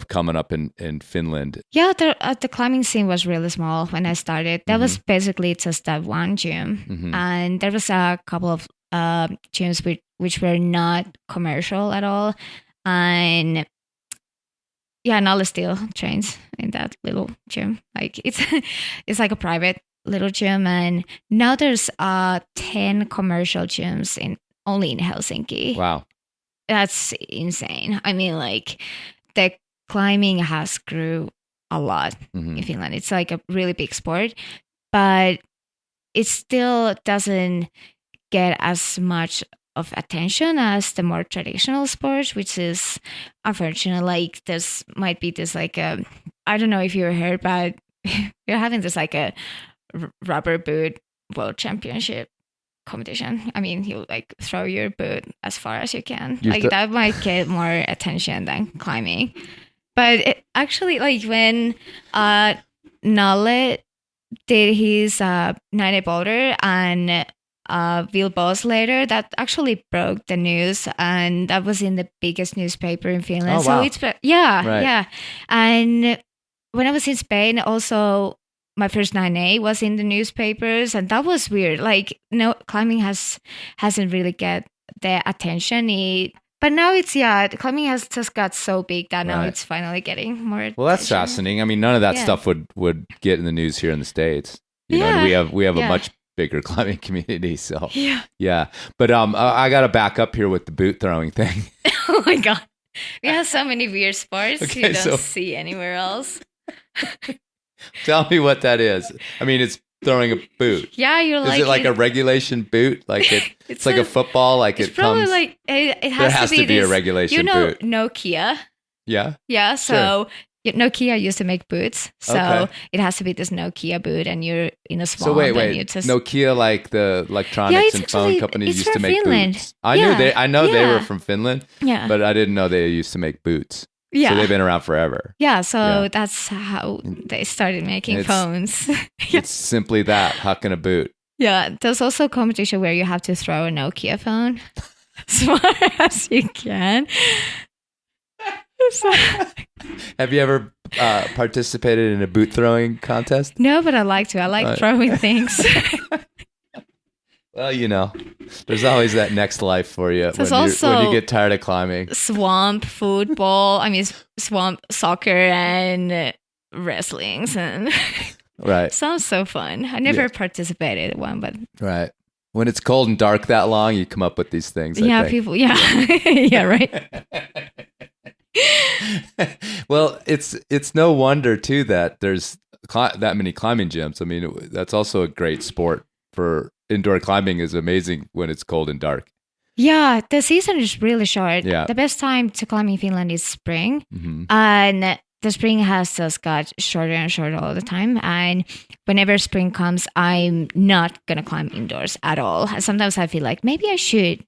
coming up in Finland. Yeah, the climbing scene was really small when I started. That was basically just that one gym. And there was a couple of gyms which were not commercial at all. And yeah, Nalle still trains in that little gym. Like it's like a private little gym. And now there's 10 commercial gyms only in Helsinki. Wow. That's insane. I mean, like the climbing has grew a lot in Finland. It's like a really big sport, but it still doesn't get as much of attention as the more traditional sports, which is unfortunate. Like there's might be this like I don't know if you heard, but you're having this like a rubber boot world championship competition. I mean, you like throw your boot as far as you can. That might get more attention than climbing. But it actually, like when Nalle did his 90 boulder and Will Boss later, that actually broke the news, and that was in the biggest newspaper in Finland. Oh, wow. So it's yeah. And when I was in Spain, also my first 9A was in the newspapers, and that was weird. Like no, climbing hasn't really get the attention but now climbing has just got so big that now it's finally getting more attention. Well, that's fascinating. I mean, none of that stuff would get in the news here in the States. You know, we have a much bigger climbing community. So yeah. But I got to back up here with the boot throwing thing. Oh my God. We have so many weird sports Okay, you don't see anywhere else. Tell me what that is. I mean, it's throwing a boot. Yeah, Is it like a regulation boot? Like it's like a football? Like it's it probably comes... like, it There has to be a regulation boot. Nokia. Yeah? Yeah, so Nokia used to make boots. So Okay. it has to be this Nokia boot and you're in a swamp. So wait. And you just... Nokia, like the electronics and phone companies used to make Finland. boots. I know they were from Finland, Yeah. but I didn't know they used to make boots. Yeah. So they've been around forever. Yeah, so that's how they started making phones. It's simply that, hucking a boot. Yeah, there's also a competition where you have to throw a Nokia phone as far as you can. So, Have you ever participated in a boot throwing contest? no, but I like to. I like throwing things. Well, there's always that next life for you There's when also you get tired of climbing. Swamp football. I mean, swamp soccer and wrestlings. And Right. sounds so fun. I never participated in one, but Right. When it's cold and dark that long, you come up with these things. I think. people. Yeah, yeah, right. Well, it's no wonder too that there's that many climbing gyms. I mean, that's also a great sport for indoor climbing. Is amazing when it's cold and dark. Yeah, the season is really short. Yeah. The best time to climb in Finland is spring. Mm-hmm. And the spring has just got shorter and shorter all the time. And whenever spring comes, I'm not going to climb indoors at all. Sometimes I feel like maybe I should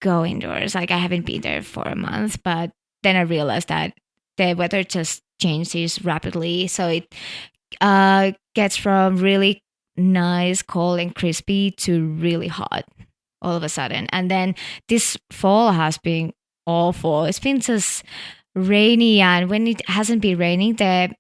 go indoors. Like I haven't been there for a month, but then I realized that the weather just changes rapidly. So it gets from really nice, cold and crispy to really hot all of a sudden. And then this fall has been awful. It's been just rainy, and when it hasn't been raining, the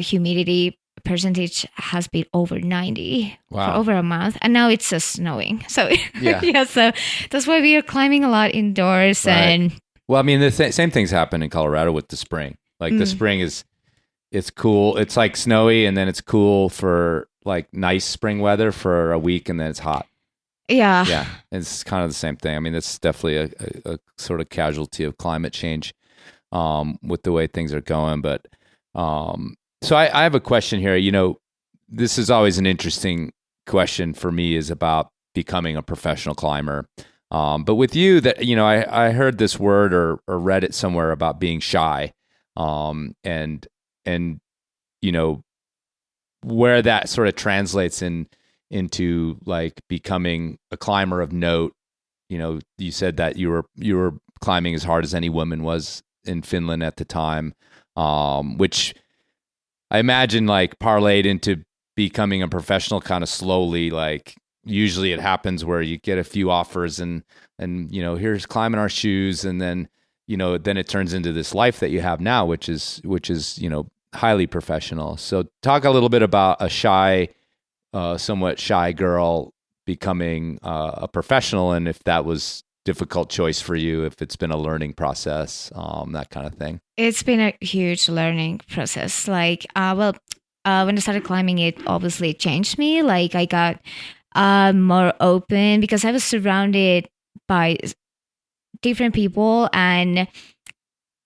humidity percentage has been over 90 for over a month, and now it's just snowing. So yeah, so that's why we are climbing a lot indoors. Right. And well, I mean, the same things happen in Colorado with the spring. Like the spring it's cool. It's like snowy, and then it's cool for like nice spring weather for a week, and then it's hot. Yeah, it's kind of the same thing. I mean, it's definitely a sort of casualty of climate change with the way things are going. But so I have a question here. This is always an interesting question for me, is about becoming a professional climber. But with you, that I heard this word or read it somewhere about being shy, and where that sort of translates into like becoming a climber of note. You said that you were climbing as hard as any woman was in Finland at the time, which I imagine like parlayed into becoming a professional kind of slowly. Like usually it happens where you get a few offers and here's climbing our shoes, and then then it turns into this life that you have now, which is highly professional. So talk a little bit about a somewhat shy girl becoming a professional, and if that was difficult choice for you, if it's been a learning process, that kind of thing. it's been a huge learning process. Like, when I started climbing, it obviously changed me. Like I got more open because I was surrounded by different people, and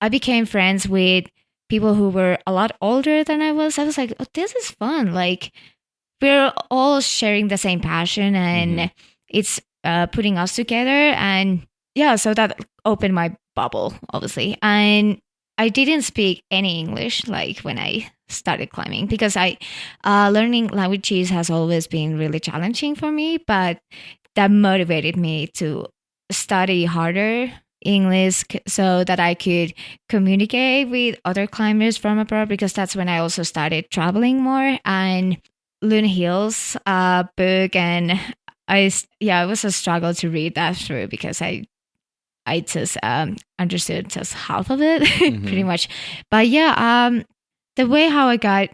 I became friends with people who were a lot older than I was. I was like, oh, this is fun. Like we're all sharing the same passion, and it's putting us together. And yeah, so that opened my bubble, obviously. And I didn't speak any English like when I started climbing, because learning languages has always been really challenging for me, but that motivated me to study harder English so that I could communicate with other climbers from abroad, because that's when I also started traveling more. And Loon Hill's book, and it was a struggle to read that through because I just understood just half of it pretty much. But yeah, the way how I got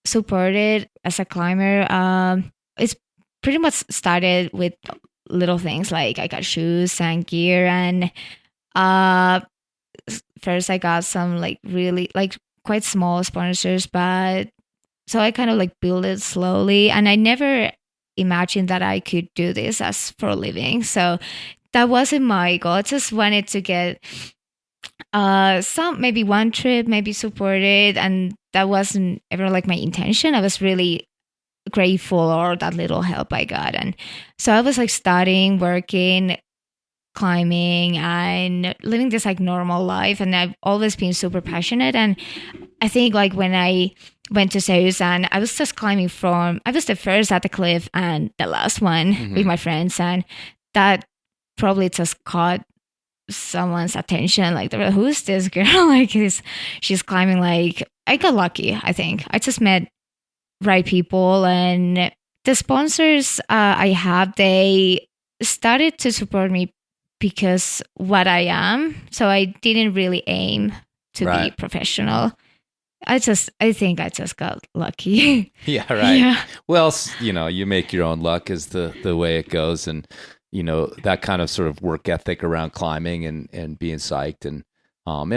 supported as a climber, it's pretty much started with little things. Like I got shoes and gear, and first I got some like really like quite small sponsors, but so I kind of like built it slowly, and I never imagine that I could do this as for a living. So that wasn't my goal. I just wanted to get maybe one trip, maybe supported, and that wasn't ever like my intention. I was really grateful for that little help I got. And so I was like studying, working, climbing, and living this like normal life. And I've always been super passionate. And I think like when I went to Seusan, I was just climbing I was the first at the cliff and the last one with my friends. And that probably just caught someone's attention. Like, who's this girl? Like, she's climbing. Like, I got lucky, I think. I just met right people, and the sponsors I have, they started to support me because what I am. So I didn't really aim to be professional. I think I just got lucky. Yeah, right. Yeah. Well, you make your own luck is the way it goes. And, that kind of sort of work ethic around climbing and being psyched. And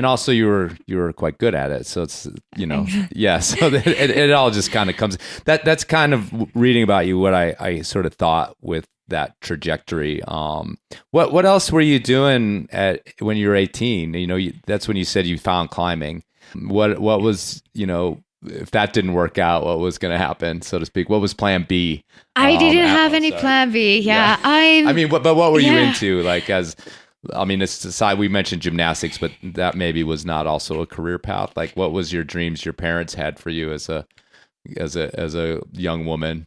also you were quite good at it. So it's, yeah. So it all just kind of comes, that's kind of reading about you, what I sort of thought with that trajectory. What else were you doing when you were 18? That's when you said you found climbing. What was, if that didn't work out, what was going to happen, so to speak? What was plan B? I didn't have any plan B. Yeah. But what were you into? Like, it's aside, we mentioned gymnastics, but that maybe was not also a career path. Like, what was your dreams your parents had for you as a young woman?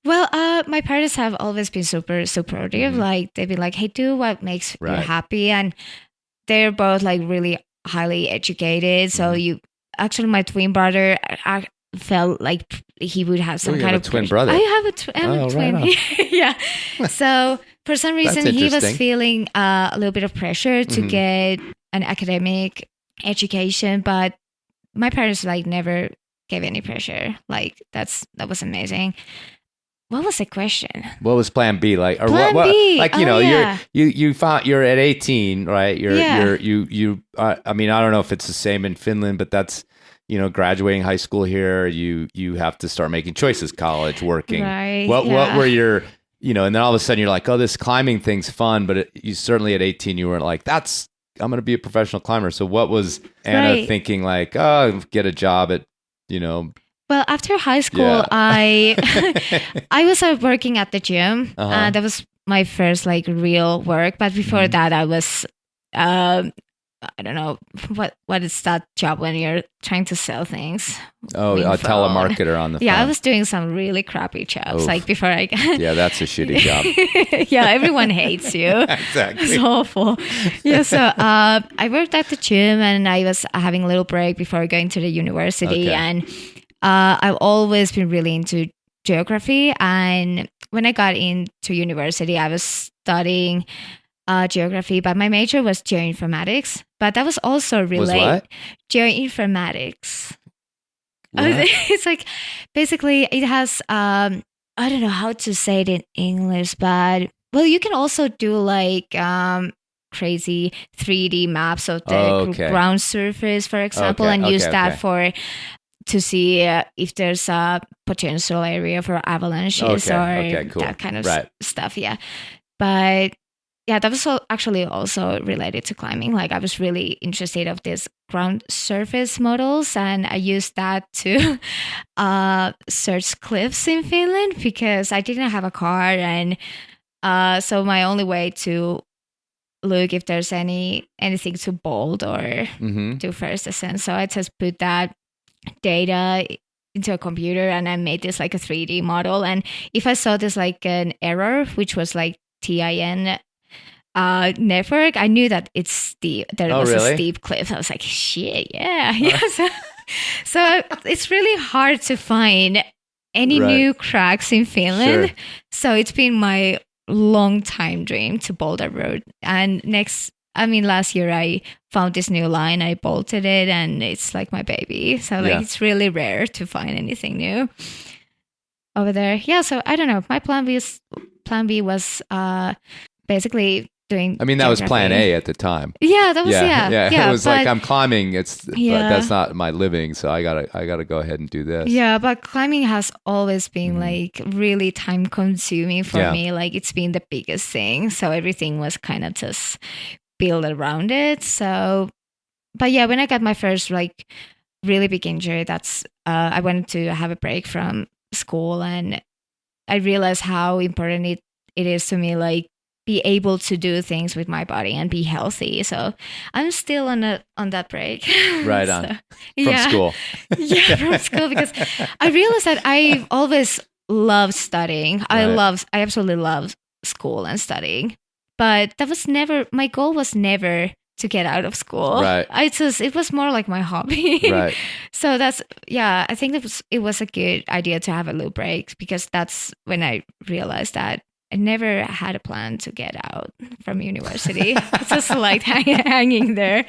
Well, my parents have always been super supportive. Like, they'd be like, hey, do what makes you happy. And they're both like really highly educated. So actually my twin brother, I felt like he would have some kind of twin brother. I have a twin. Right. Yeah. So for some reason he was feeling a little bit of pressure to get an academic education, but my parents like never gave any pressure. Like that was amazing. What was the question? What was plan B like? Or plan B. Like, you found you're at 18, right? I mean, I don't know if it's the same in Finland, but that's, graduating high school here, you have to start making choices, college, working. Right. What were your, and then all of a sudden you're like, oh, this climbing thing's fun. But you certainly at 18, you weren't like, I'm going to be a professional climber. So what was Anna thinking like, oh, get a job at, Well, after high school, I was working at the gym. That was my first like real work. But before that, I was, I don't know, what is that job when you're trying to sell things? Oh, a telemarketer on the phone. Yeah, I was doing some really crappy jobs. Oof. Like before I yeah, that's a shitty job. Yeah, everyone hates you. Exactly. It's awful. Yeah, so I worked at the gym and I was having a little break before going to the university. And I've always been really into geography. And when I got into university, I was studying geography, but my major was geoinformatics. But that was also related. Geoinformatics. It's like, basically it has, I don't know how to say it in English, but well, you can also do like crazy 3D maps of the ground surface, for example, and use that to see if there's a potential area for avalanches that kind of stuff. Yeah. But yeah, that was actually also related to climbing. Like I was really interested of these ground surface models, and I used that to search cliffs in Finland because I didn't have a car, and so my only way to look if there's anything to bold or do first ascent. So I just put that data into a computer and I made this like a 3D model. And if I saw this like an error, which was like TIN network, I knew that it's steep. There was a steep cliff. I was like, shit, yeah. So it's really hard to find any new cracks in Finland. Sure. So it's been my long time dream to bold a road. And last year I found this new line, I bolted it, and it's like my baby. So it's really rare to find anything new over there. Yeah, so I don't know. My plan B was basically doing. I mean, that was plan A at the time. Yeah, that was yeah. It was like I'm climbing. But that's not my living, so I gotta go ahead and do this. Yeah, but climbing has always been like really time consuming for me. Like it's been the biggest thing, so everything was kind of just built around it. So, but yeah, when I got my first like really big injury, that's I wanted to have a break from school, and I realized how important it is to me, like be able to do things with my body and be healthy. So I'm still on that break. Right on. From school. Yeah, from school, because I realized that I've always loved studying. I absolutely love school and studying. But that was never, my goal was never to get out of school. Right. It was more like my hobby. Right. So I think it was a good idea to have a little break, because that's when I realized that I never had a plan to get out from university. It's just like hanging there.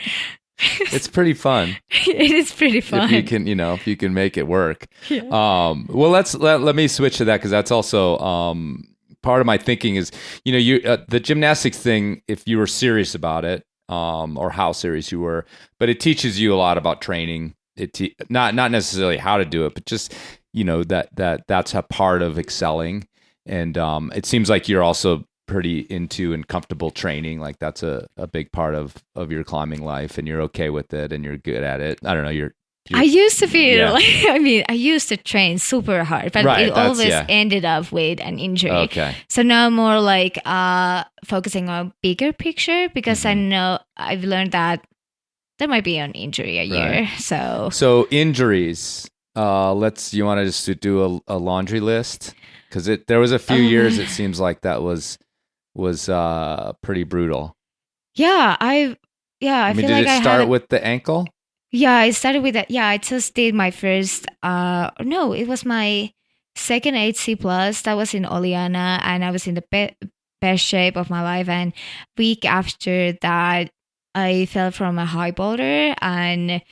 It's pretty fun. It is pretty fun. If you can make it work. Yeah. Well, let me switch to that, because that's also part of my thinking is, the gymnastics thing, if you were serious about it, or how serious you were, but it teaches you a lot about training. Not necessarily how to do it, but just, that's a part of excelling. And it seems like you're also pretty into and comfortable training. Like that's a big part of your climbing life, and you're okay with it and you're good at it. I don't know. I used to feel I used to train super hard, but it always ended up with an injury. Okay. So now I'm more like focusing on bigger picture, because I know I've learned that there might be an injury a year. So injuries, you want to just do a laundry list? Because there was a few years it seems like that was pretty brutal. Yeah, I feel like I start with the ankle? Yeah, I started with that. Yeah, I just did my first. No, it was my second 8C plus. That was in Oleana, and I was in the best shape of my life. And week after that, I fell from a high boulder and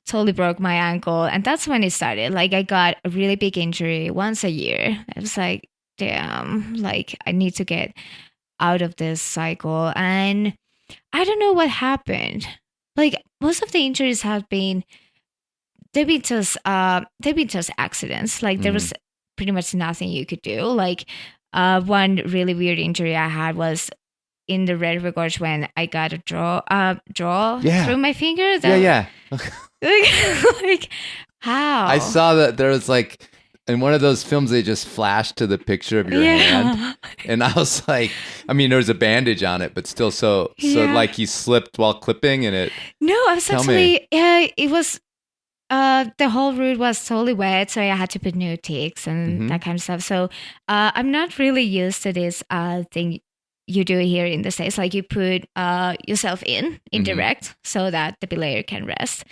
totally broke my ankle, and that's when it started. Like I got a really big injury once a year. I was like, damn, like I need to get out of this cycle. And I don't know what happened. Like most of the injuries they've been just accidents. Like there was pretty much nothing you could do. Like one really weird injury I had was in the red gorge when I got a draw through my finger. Like how? I saw that there was like in one of those films they just flashed to the picture of your hand, and I was like, I mean, there was a bandage on it, but still, so like you slipped while clipping, and it. No, I was actually it was. The whole route was totally wet, so I had to put new ticks and that kind of stuff. So I'm not really used to this thing you do here in the States. Like you put yourself in direct so that the belayer can rest.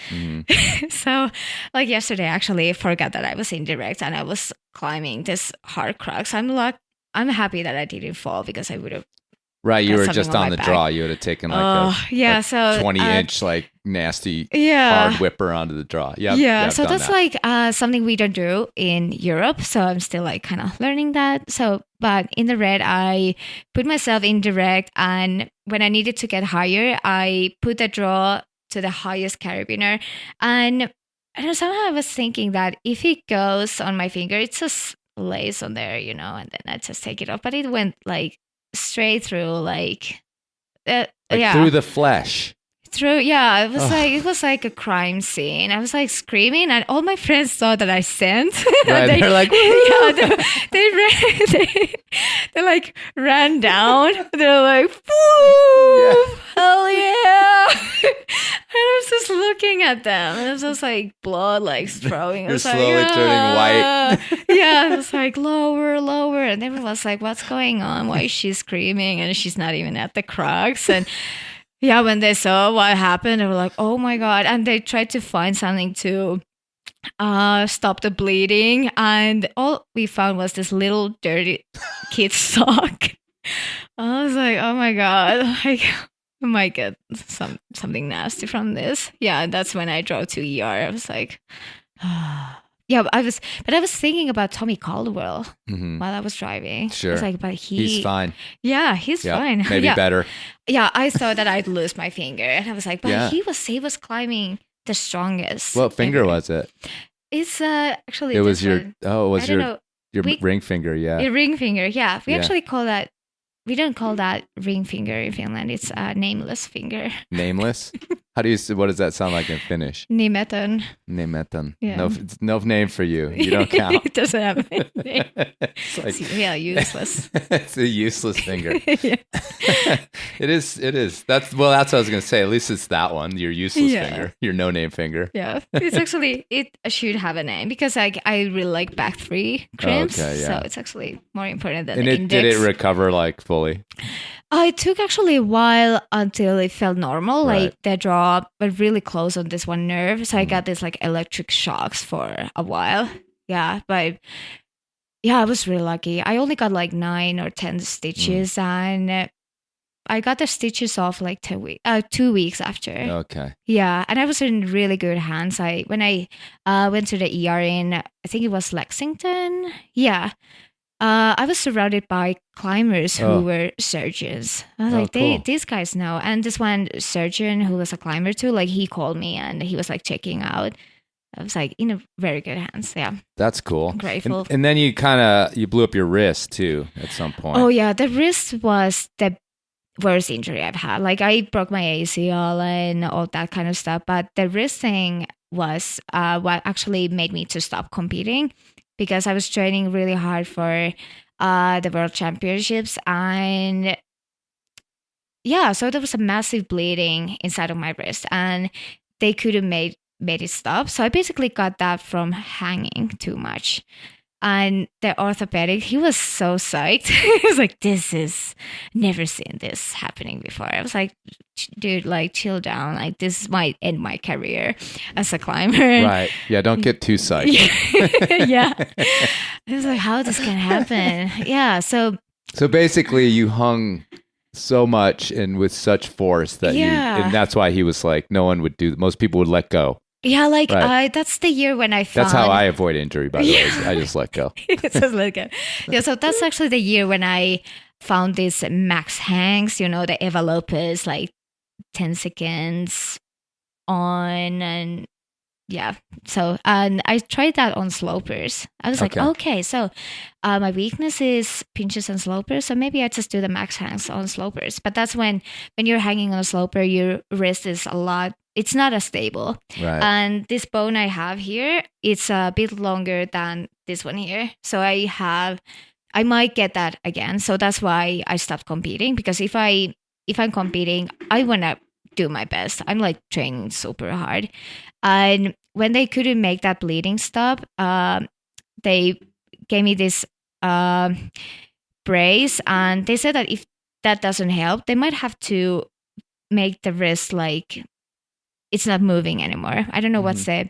So like yesterday, I actually forgot that I was in direct and I was climbing this hard crux. I'm happy that I didn't fall, because I would have. Right, you were just on the draw. You would have taken like a 20-inch like nasty hard whipper onto the draw. So that's like something we don't do in Europe. So I'm still like kind of learning that. So, but in the red, I put myself in direct, and when I needed to get higher, I put the draw to the highest carabiner, and somehow I was thinking that if it goes on my finger, it just lays on there, and then I just take it off. But it went like straight through, through the flesh. It was like a crime scene. I was like screaming, and all my friends thought that I sent. Right, they're like, they like ran down. They're like, woo, hell yeah! And I was just looking at them, and it was just like blood like throwing. You're slowly turning white. Yeah, I was like lower, and everyone was like, what's going on? Why is she screaming? And she's not even at the crux. And yeah, when they saw what happened, they were like, oh my God. And they tried to find something to stop the bleeding. And all we found was this little dirty kid's sock. I was like, oh my God, like, I might get something nasty from this. Yeah, that's when I drove to ER. I was like, yeah, Yeah, I was thinking about Tommy Caldwell while I was driving. Sure. I was like, but he's fine. Yeah, he's fine. Maybe better. Yeah, I thought that I'd lose my finger. And I was like, but he was climbing the strongest. What finger was it? It's actually it was different. Your ring finger, yeah. Your ring finger, yeah. We actually call that, we don't call that ring finger in Finland. It's a nameless finger. Nameless? What does that sound like in Finnish? Nimetön. Nimetön. Yeah. No name for you. You don't count. It doesn't have a name. It's useless. It's a useless finger. It is. That's what I was going to say. At least it's that one, your useless finger, your no-name finger. Yeah. It's actually, it should have a name because I really like back three cramps. Okay, yeah. So it's actually more important than and the index. Did it recover like fully? It took actually a while until it felt normal. Right. Like the draw, but really close on this one nerve. So I got this like electric shocks for a while. Yeah, but yeah, I was really lucky. I only got like 9 or 10 stitches, and I got the stitches off like 2 weeks after. Okay. Yeah, and I was in really good hands. When I went to the ER in, I think it was Lexington. Yeah. I was surrounded by climbers who were surgeons. I was like, cool. These guys know. And this one surgeon who was a climber too, like he called me and he was like checking out. I was like in a very good hands. Yeah. That's cool. I'm grateful. And then you blew up your wrist too at some point. Oh yeah. The wrist was the worst injury I've had. Like I broke my ACL and all that kind of stuff. But the wrist thing was what actually made me to stop competing. Because I was training really hard for the World Championships. And yeah, so there was a massive bleeding inside of my wrist. And they couldn't made it stop. So I basically got that from hanging too much. And the orthopedic, he was so psyched. He was like, never seen this happening before. I was like, dude, like chill down. Like this might end my career as a climber. Right. Yeah, don't get too psyched. Yeah. I was like, how this can happen? Yeah. So basically you hung so much and with such force that and that's why he was like, most people would let go. Yeah, like that's the year when I found... That's how I avoid injury, by the way. I just let go. Just let go. Yeah, so that's actually the year when I found these max hangs, the Eva Lopez, like 10 seconds on, and yeah. So, and I tried that on slopers. I was like, okay, so my weakness is pinches and slopers, so maybe I just do the max hangs on slopers. But that's when you're hanging on a sloper, your wrist is it's not as stable. Right. And this bone I have here, it's a bit longer than this one here. So I might get that again. So that's why I stopped competing, because if I'm competing, I want to do my best. I'm like training super hard. And when they couldn't make that bleeding stop, they gave me this brace, and they said that if that doesn't help, they might have to make the wrist like it's not moving anymore. I don't know what's the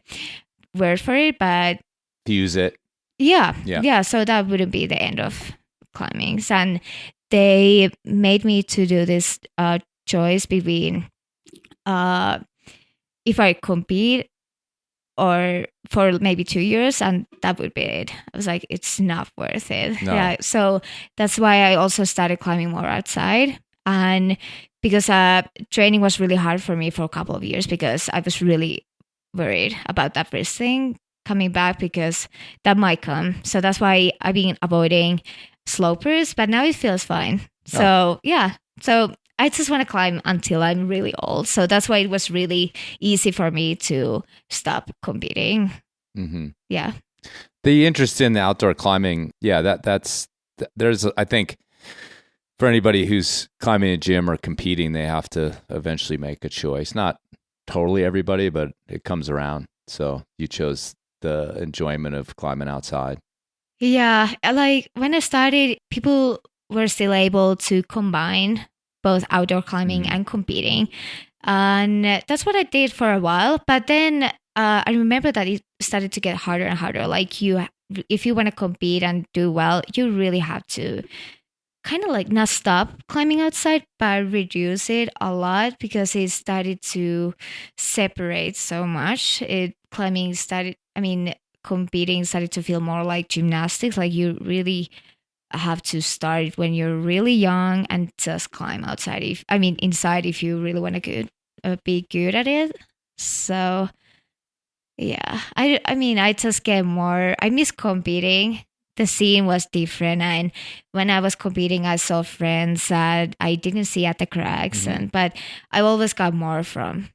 word for it, but fuse it. Yeah. So that wouldn't be the end of climbing. And they made me to do this choice between if I compete or for maybe 2 years, and that would be it. I was like, it's not worth it. No. Yeah. So that's why I also started climbing more outside. And because training was really hard for me for a couple of years, because I was really worried about that wrist thing coming back, because that might come. So that's why I've been avoiding slopers, but now it feels fine. So yeah. So I just want to climb until I'm really old. So that's why it was really easy for me to stop competing. Mm-hmm. Yeah. The interest in the outdoor climbing, there's, I think, for anybody who's climbing a gym or competing, they have to eventually make a choice. Not totally everybody, but it comes around. So you chose the enjoyment of climbing outside. Yeah. Like when I started, people were still able to combine both outdoor climbing and competing. And that's what I did for a while. But then I remember that it started to get harder and harder. Like if you want to compete and do well, you really have to kind of like not stop climbing outside, but reduce it a lot, because it started to separate so much. Climbing competing started to feel more like gymnastics. Like you really have to start when you're really young and just climb outside. Inside if you really want to be good at it. So yeah, I just get more. I miss competing. The scene was different, and when I was competing, I saw friends that I didn't see at the cracks, but I always got more from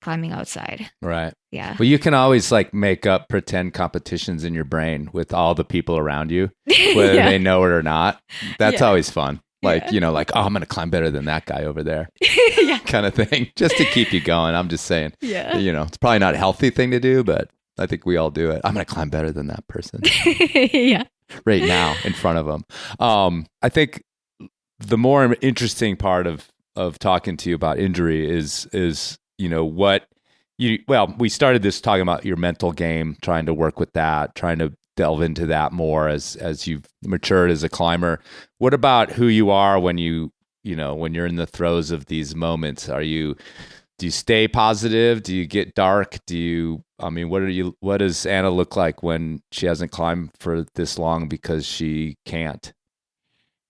climbing outside. Right. Yeah. Well, you can always like make up pretend competitions in your brain with all the people around you, whether they know it or not. That's always fun. Like, like, oh, I'm going to climb better than that guy over there. Kind of thing. Just to keep you going. I'm just saying, it's probably not a healthy thing to do, but I think we all do it. I'm going to climb better than that person. Right now in front of them. I think the more interesting part of talking to you about injury is we started this talking about your mental game, trying to work with that, trying to delve into that more as you've matured as a climber. What about who you are when when you're in the throes of these moments? Do you stay positive? Do you get dark? What does Anna look like when she hasn't climbed for this long because she can't?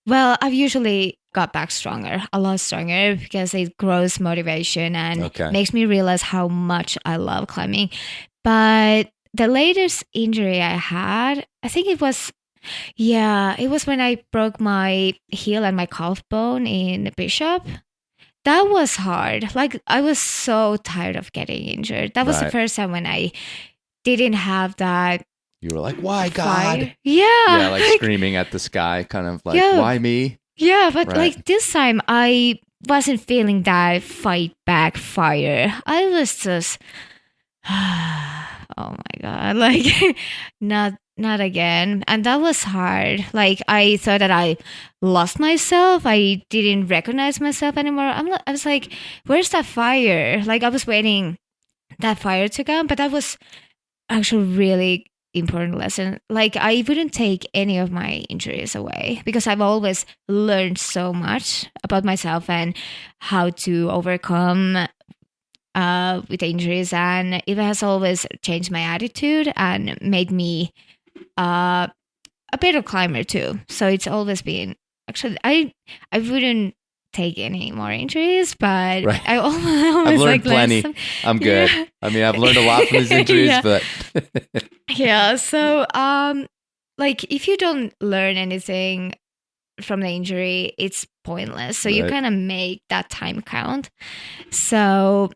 Well, I've usually got back stronger, a lot stronger, because it grows motivation and makes me realize how much I love climbing. But the latest injury I had, I think it was when I broke my heel and my calf bone in Bishop. That was hard. Like, I was so tired of getting injured. That was the first time when I didn't have that. You were like, why, God? Fire. Yeah. Yeah, like screaming at the sky, kind of like, why me? Yeah, but like this time I wasn't feeling that fight back fire. I was just, oh my God, like, not again. And that was hard. Like, I thought that I lost myself. I didn't recognize myself anymore. I was like, where's that fire? Like, I was waiting that fire to come, but that was actually really important lesson. Like, I wouldn't take any of my injuries away because I've always learned so much about myself and how to overcome with injuries, and it has always changed my attitude and made me a better climber too. So it's always been, actually, I wouldn't take any more injuries, but I almost I've learned plenty. I'm good. Yeah. I've learned a lot from these injuries, but so like, if you don't learn anything from the injury, it's pointless. So you kind of make that time count. So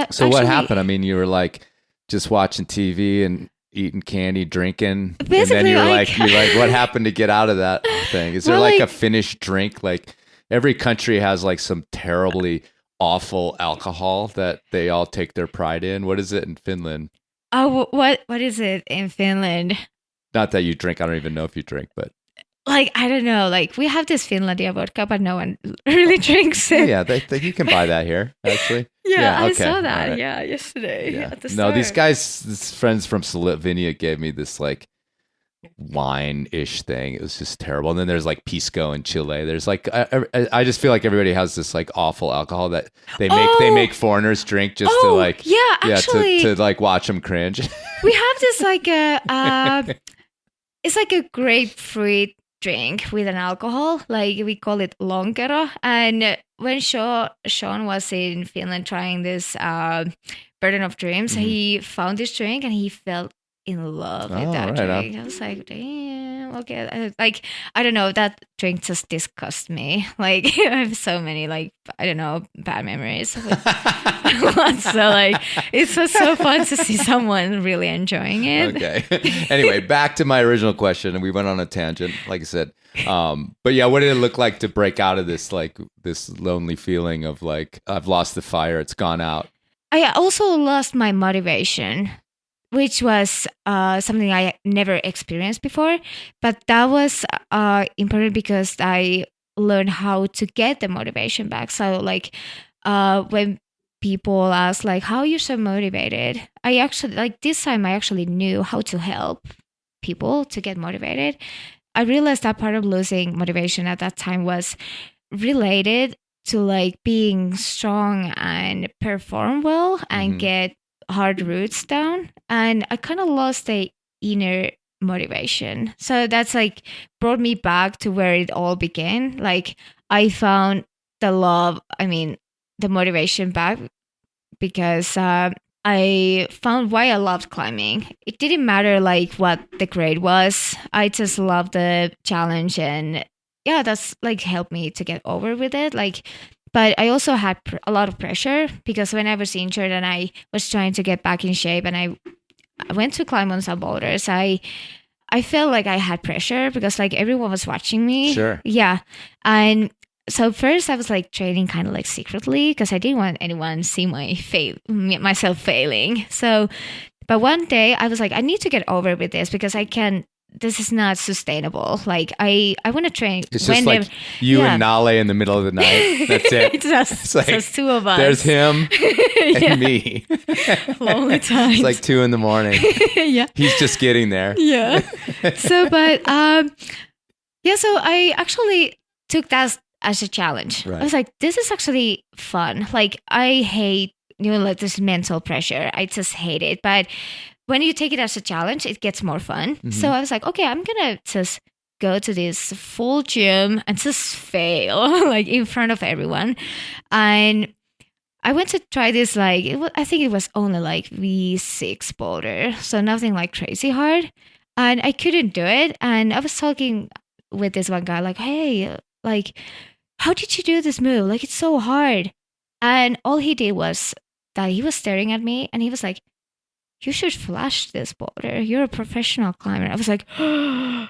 so what happened? I mean, you were like just watching TV and eating candy, drinking, basically, and then you're like, what happened to get out of that thing? Is there like a Finnish drink? Like, every country has like some terribly awful alcohol that they all take their pride in. What is it in Finland? Oh, what is it in Finland? Not that you drink. I don't even know if you drink, but like, I don't know. Like, we have this Finlandia vodka, but no one really drinks it. Yeah, you can buy that here, actually. I saw that. Right. Yeah, yesterday at the store. No, these friends from Slovenia gave me this like wine-ish thing. It was just terrible. And then there's like pisco in Chile. There's like I just feel like everybody has this like awful alcohol that they make foreigners drink just to like actually, to like watch them cringe. We have this like it's like a grapefruit drink with an alcohol, like we call it lonkero. And when Sean was in Finland trying this Burden of Dreams, he found this drink and he felt in love with that drink. I was like, damn, okay. Like, I don't know, that drink just disgusts me. Like, I have so many, like, I don't know, bad memories. So like, it's just so fun to see someone really enjoying it. Okay. Anyway, back to my original question, and we went on a tangent, like I said. But yeah, what did it look like to break out of this, like, this lonely feeling of like, I've lost the fire, it's gone out? I also lost my motivation, which was something I never experienced before. But that was important because I learned how to get the motivation back. So like when people ask like, how you're so motivated? I actually, like this time I actually knew how to help people to get motivated. I realized that part of losing motivation at that time was related to like being strong and perform well and get hard routes down, and I kind of lost the inner motivation. So that's like brought me back to where it all began. Like I found the motivation back because I found why I loved climbing. It didn't matter like what the grade was. I just loved the challenge, and yeah, that's like helped me to get over with it. Like, but I also had a lot of pressure because when I was injured and I was trying to get back in shape, and I went to climb on some boulders, I felt like I had pressure because like everyone was watching me. Sure. Yeah, and so first I was like training kind of like secretly because I didn't want anyone to see myself failing. So, but one day I was like, I need to get over with this because this is not sustainable. Like I want to train. It's just like you and Nale in the middle of the night. That's it. It's like, just two of us. There's him and me. Lonely times. It's like 2 a.m. Yeah. He's just getting there. Yeah. So I actually took that as a challenge. Right. I was like, this is actually fun. Like I hate, like this mental pressure. I just hate it. But when you take it as a challenge, it gets more fun. Mm-hmm. So I was like, okay, I'm going to just go to this full gym and just fail like in front of everyone. And I went to try this, like, I think it was only like V6 boulder. So nothing like crazy hard. And I couldn't do it. And I was talking with this one guy like, hey, like, how did you do this move? Like, it's so hard. And all he did was that he was staring at me and he was like, you should flash this boulder. You're a professional climber. I was like, oh,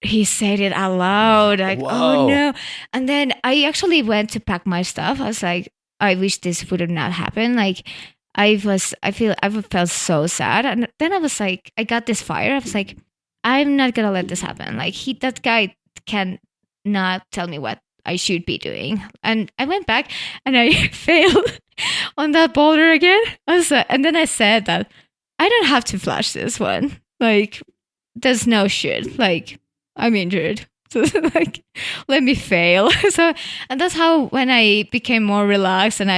he said it out loud. Like, whoa. Oh no. And then I actually went to pack my stuff. I was like, I wish this would have not happened. Like I felt so sad. And then I was like, I got this fire. I was like, I'm not going to let this happen. Like that guy can not tell me what I should be doing. And I went back and I failed on that boulder again. And then I said that I don't have to flash this one. Like, there's no shit. Like, I'm injured. So, like, let me fail. So, and that's how when I became more relaxed and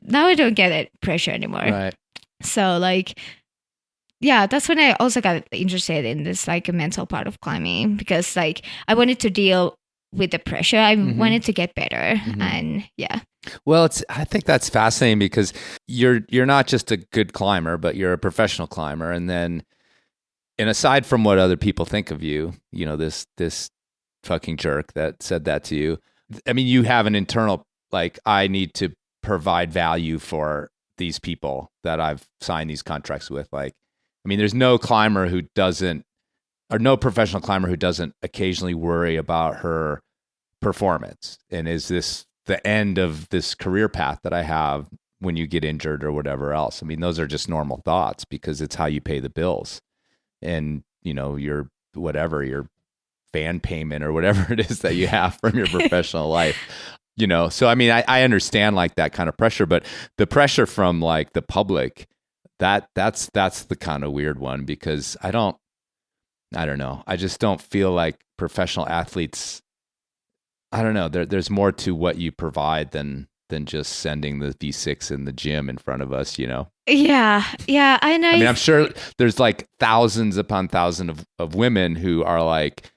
now I don't get that pressure anymore. Right. So, like, yeah, that's when I also got interested in this, like, a mental part of climbing because, like, I wanted to deal with the pressure. I wanted to get better. Mm-hmm. And yeah. Well, I think that's fascinating because you're not just a good climber, but you're a professional climber. And aside from what other people think of you, this fucking jerk that said that to you, I mean, you have an internal, like, I need to provide value for these people that I've signed these contracts with. Like, I mean, there's no climber who doesn't, or no professional climber who doesn't occasionally worry about her performance. And is this the end of this career path that I have when you get injured or whatever else? I mean, those are just normal thoughts because it's how you pay the bills and, your fan payment or whatever it is that you have from your professional life, So, I mean, I understand like that kind of pressure, but the pressure from like the public, that's the kind of weird one because I don't know. I just don't feel like professional athletes, I don't know. There's more to what you provide than just sending the V6 in the gym in front of us, Yeah. Yeah. I know. I mean, I'm sure there's like thousands upon thousands of women who are like,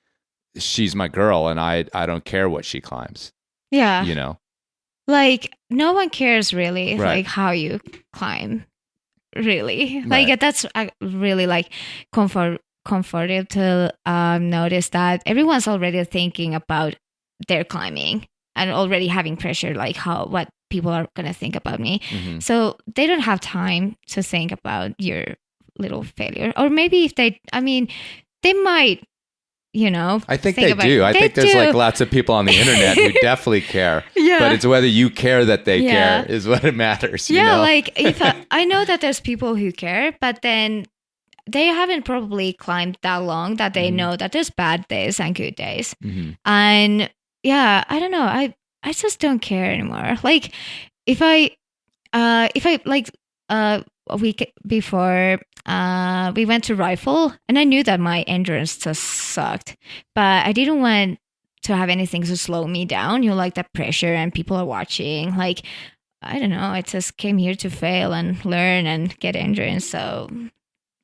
she's my girl and I don't care what she climbs. Yeah. Like no one cares really, right. Like how you climb really. Right. Like that's really like comforting to notice that everyone's already thinking about their climbing and already having pressure, like what people are going to think about me. Mm-hmm. So they don't have time to think about your little failure. Or maybe if they might, I think they do. I think there's like lots of people on the internet who definitely care. Yeah. But it's whether you care that they care is what it matters. Like if I know that there's people who care, but then they haven't probably climbed that long that they know that there's bad days and good days. Mm-hmm. And yeah, I don't know. I just don't care anymore. Like if I like a week before we went to rifle and I knew that my endurance just sucked, but I didn't want to have anything to slow me down. Like that pressure and people are watching. Like I don't know. I just came here to fail and learn and get endurance. So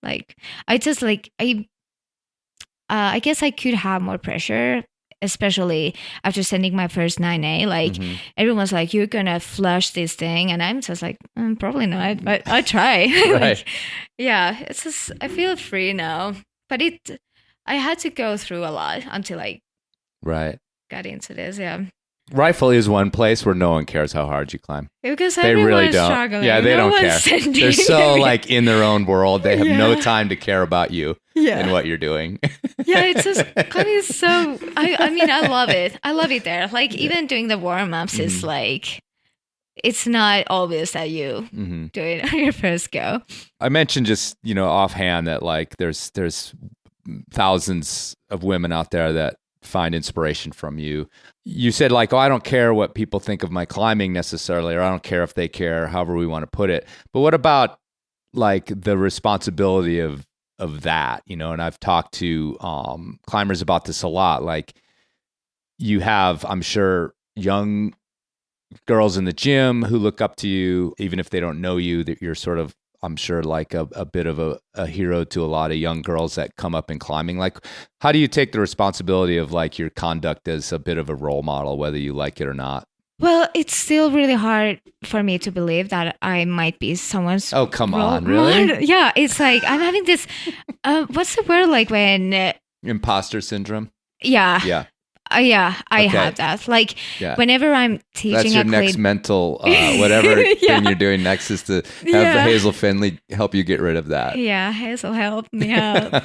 like, I just like, I guess I could have more pressure, especially after sending my first 9A. Like everyone's like, you're going to flush this thing. And I'm just like, probably not, but I try. Right. Like, yeah, it's just, I feel free now. But I had to go through a lot until I got into this. Yeah. Rifle is one place where no one cares how hard you climb. Because they really don't. Struggling. Yeah, they don't care. They're so like in their own world. They have no time to care about you and what you're doing. Yeah, it's just climbing is so. I mean, I love it. I love it there. Like even doing the warm ups is like, it's not obvious that you do it on your first go. I mentioned just offhand that like there's thousands of women out there that find inspiration from you. You said like, oh, I don't care what people think of my climbing necessarily, or I don't care if they care, however we want to put it. But what about like the responsibility of that, and I've talked to climbers about this a lot. Like you have, I'm sure, young girls in the gym who look up to you, even if they don't know you, that you're sort of, I'm sure, like a bit of a hero to a lot of young girls that come up in climbing. Like, how do you take the responsibility of like your conduct as a bit of a role model, whether you like it or not? Well, it's still really hard for me to believe that I might be someone's. Oh, come on, really? Yeah, it's like I'm having this. What's the word like when? Imposter syndrome. Yeah. Yeah. I have that. Like whenever I'm teaching, that's your next mental whatever thing you're doing next is to have Hazel Finley help you get rid of that. Yeah, Hazel helped me out.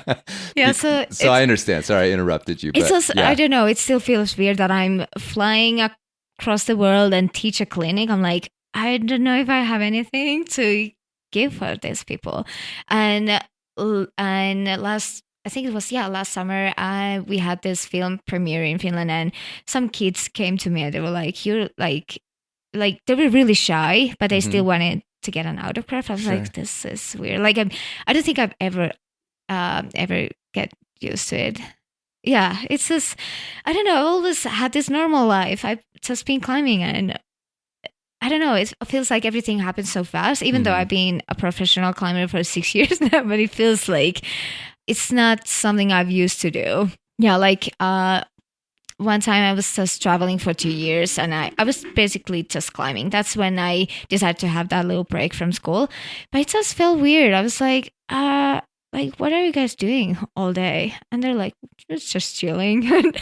Yeah, so I understand. Sorry, I interrupted you. It's just I don't know. It still feels weird that I'm flying across the world and teach a clinic. I'm like, I don't know if I have anything to give for these people. And last summer, we had this film premiere in Finland, and some kids came to me and they were like, "You're like they were really shy, but they still wanted to get an autograph." I was like, "This is weird." Like I don't think I've ever get used to it. Yeah, it's just I don't know. I've always had this normal life. I've just been climbing, and I don't know. It feels like everything happens so fast. Even though I've been a professional climber for 6 years now, but it feels like it's not something I've used to do. Yeah, like one time I was just traveling for 2 years and I was basically just climbing. That's when I decided to have that little break from school. But it just felt weird. I was like, what are you guys doing all day? And they're like, it's just chilling and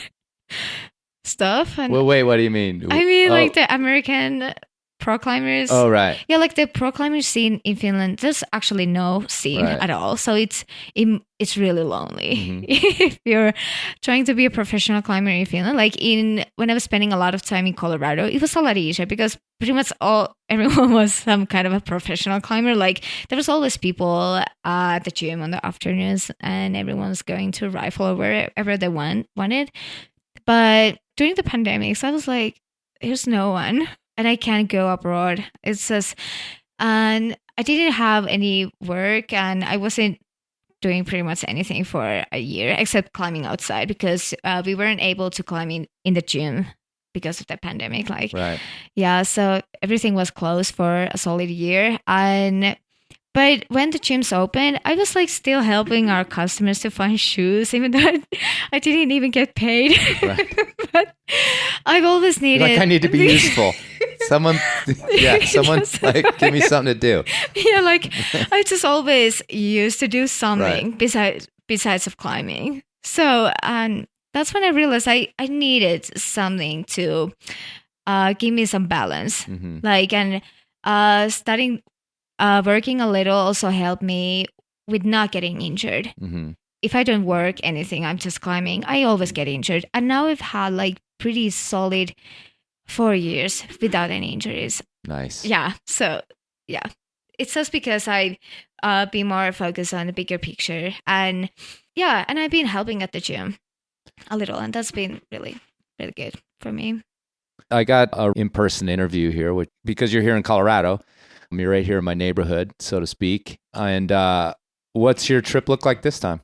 stuff. And well, wait, what do you mean? I mean, like the American pro climbers. Oh, right. Yeah, like the pro climbers scene in Finland, there's actually no scene at all. So it's really lonely if you're trying to be a professional climber in Finland. Like when I was spending a lot of time in Colorado, it was a lot easier because pretty much everyone was some kind of a professional climber. Like there was always people at the gym on the afternoons, and everyone's going to rifle or wherever they wanted. But during the pandemic, so I was like, there's no one. And I can't go abroad. It's just, and I didn't have any work, and I wasn't doing pretty much anything for a year except climbing outside because we weren't able to climb in the gym because of the pandemic. Like, yeah, so everything was closed for a solid year. But when the gyms opened, I was like still helping our customers to find shoes, even though I didn't even get paid. Right. But I've always needed. You're like, I need to be useful. Someone like give me something to do. Yeah, like I just always used to do something besides of climbing. So that's when I realized I needed something to give me some balance. Like and studying. Working a little also helped me with not getting injured. If I don't work anything, I'm just climbing, I always get injured. And now I've had like pretty solid 4 years without any injuries. Nice. Yeah. So yeah, it's just because I be more focused on the bigger picture. And yeah, and I've been helping at the gym a little, and that's been really, really good for me. I got an in-person interview here because you're here in Colorado. You're right here in my neighborhood, so to speak. And what's your trip look like this time?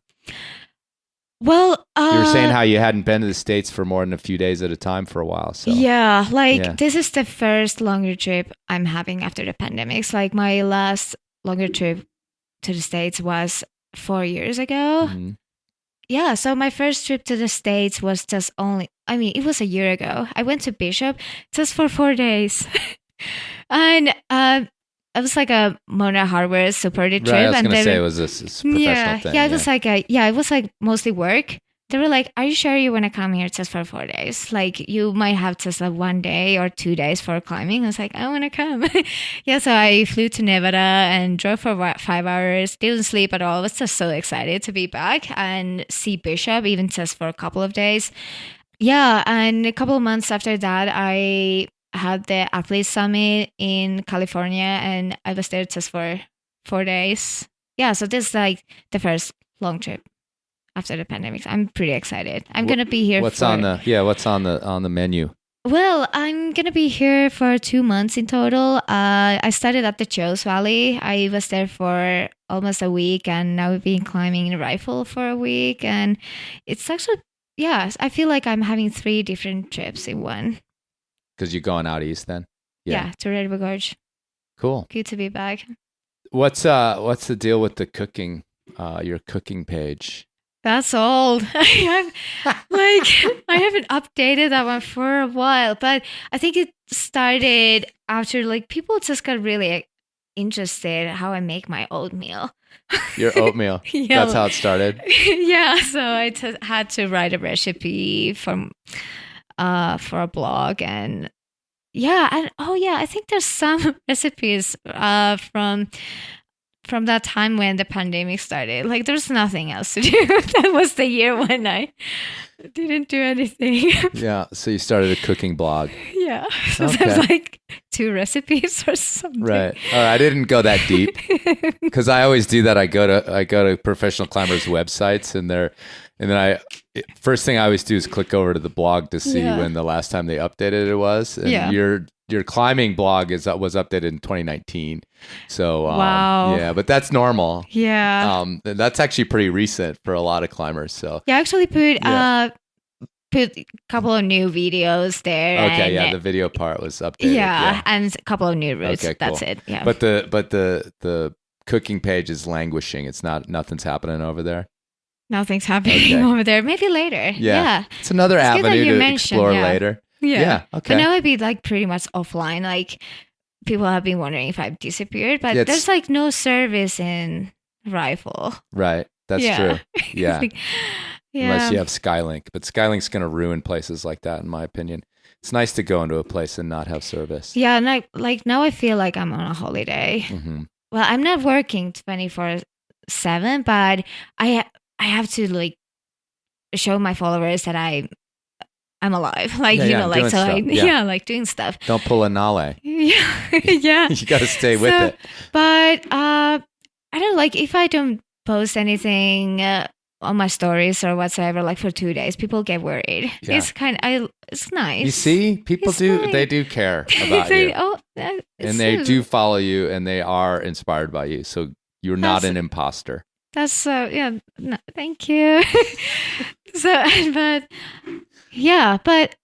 Well, you were saying how you hadn't been to the States for more than a few days at a time for a while. So yeah, this is the first longer trip I'm having after the pandemics. Like my last longer trip to the States was 4 years ago. Mm-hmm. Yeah, so my first trip to the States was it was a year ago. I went to Bishop just for 4 days. And it was like a Mona Hardware supported trip. Right, I was going to say were, it was a professional thing. Yeah, it was like mostly work. They were like, are you sure you want to come here just for 4 days? Like you might have just like 1 day or 2 days for climbing. I was like, I want to come. Yeah, so I flew to Nevada and drove for 5 hours. Didn't sleep at all. I was just so excited to be back and see Bishop even just for a couple of days. Yeah, and a couple of months after that, I had the Athlete Summit in California and I was there just for 4 days. Yeah, so this is like the first long trip after the pandemic. I'm pretty excited. I'm gonna be here. What's on the menu? Well, I'm gonna be here for 2 months in total. I started at the Joes Valley. I was there for almost a week, and now we've been climbing in Rifle for a week, and it's actually I feel like I'm having 3 different trips in one. Because you're going out east then? Yeah, to Red River Gorge. Cool. Good to be back. What's the deal with the cooking? Your cooking page. That's old. I haven't updated that one for a while, but I think it started after like people just got really interested how I make my oatmeal. Your oatmeal. Yeah. That's how it started. Yeah, so I had to write a recipe for a blog, and I think there's some recipes from that time when the pandemic started. Like there's nothing else to do. That was the year when I didn't do anything. Yeah, so you started a cooking blog. Yeah, so there's like 2 recipes or something. Right. All right. I didn't go that deep because I always do that. I go to professional climbers' websites, and then first thing I always do is click over to the blog to see when the last time they updated it was. And your climbing blog was updated in 2019. So wow. Yeah, but that's normal. Yeah. That's actually pretty recent for a lot of climbers. So yeah, I actually put a couple of new videos there. Okay, the video part was updated. Yeah, and a couple of new routes. Okay, that's cool. it. Yeah. But the cooking page is languishing. It's nothing's happening over there. Nothing's happening over there. Maybe later. Yeah. It's another avenue to explore later. Yeah. Okay. But now I'd be like pretty much offline. Like people have been wondering if I've disappeared, but there's like no service in Rifle. Right. That's true. Yeah. Yeah. Unless you have Skylink. But Skylink's going to ruin places like that, in my opinion. It's nice to go into a place and not have service. Yeah. And now I feel like I'm on a holiday. Mm-hmm. Well, I'm not working 24/7, but I have to like show my followers that I'm alive. Like, like doing stuff. Don't pull a Nale. Yeah. Yeah. You got to stay with it. But I don't like if I don't post anything on my stories or whatsoever, like for 2 days, people get worried. Yeah. It's nice. You see, people they do care about you. And they do follow you, and they are inspired by you. So you're not an imposter. That's no, thank you. But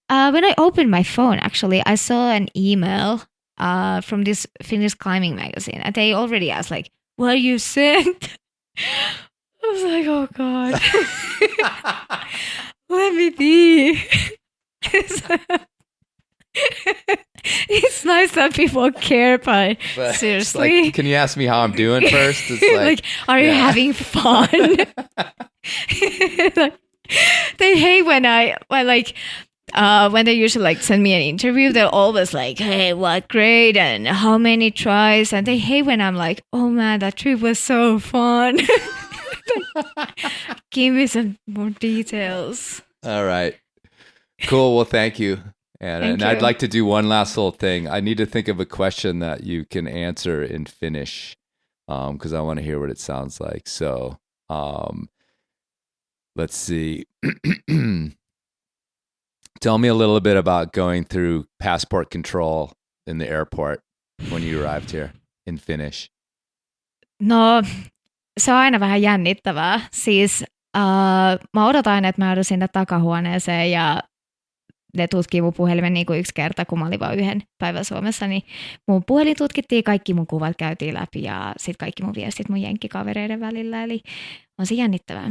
when I opened my phone, actually, I saw an email from this Finnish climbing magazine, and they already asked like, "Were you sent?" I was like, "Oh God, let me be." It's nice that people care, but seriously, like, can you ask me how I'm doing first? It's like are you having fun? They hate when they usually like send me an interview. They're always like, "Hey, what grade and how many tries?" And they hate when I'm like, "Oh man, that trip was so fun." Give me some more details. All right, cool. Well, thank you. And I'd like to do one last little thing. I need to think of a question that you can answer in Finnish, because I want to hear what it sounds like. So, let's see. Tell me a little bit about going through passport control in the airport when you arrived here in Finnish. No, se on aina vähän jännittävää. Siis Mä odotan, että mä joudun sinne takahuoneeseen ja ne tutkii mun puhelimen niin kuin 1 kerta, kun mä olin vaan 1 päivän Suomessa, niin mun puhelin tutkittiin, kaikki mun kuvat käytiin läpi ja sitten kaikki mun viestit mun jenkkikavereiden välillä, eli on se jännittävää.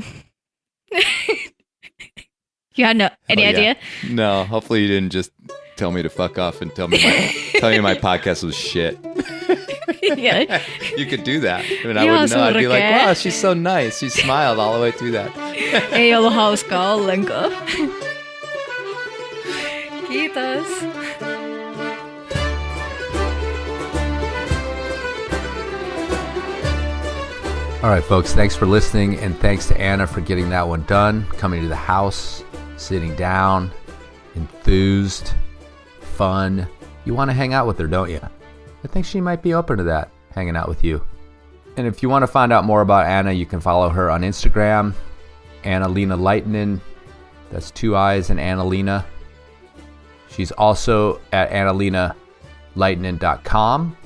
You had any idea? Yeah. No, hopefully you didn't just tell me to fuck off and tell me my podcast was shit. Yeah. You could do that. I mean, I wouldn't know. I'd be like, wow, she's so nice. She smiled all the way through that. Ei ollut hauskaa ollenkaan. Kiitos. All right, folks, thanks for listening, and thanks to Anna for getting that one done, coming to the house, sitting down, enthused, fun. You want to hang out with her, don't you? I think she might be open to that, hanging out with you. And if you want to find out more about Anna, you can follow her on Instagram, Anna Laitenin. That's 2 I's and Anna Liina. She's also at annaleenalaitinen.com.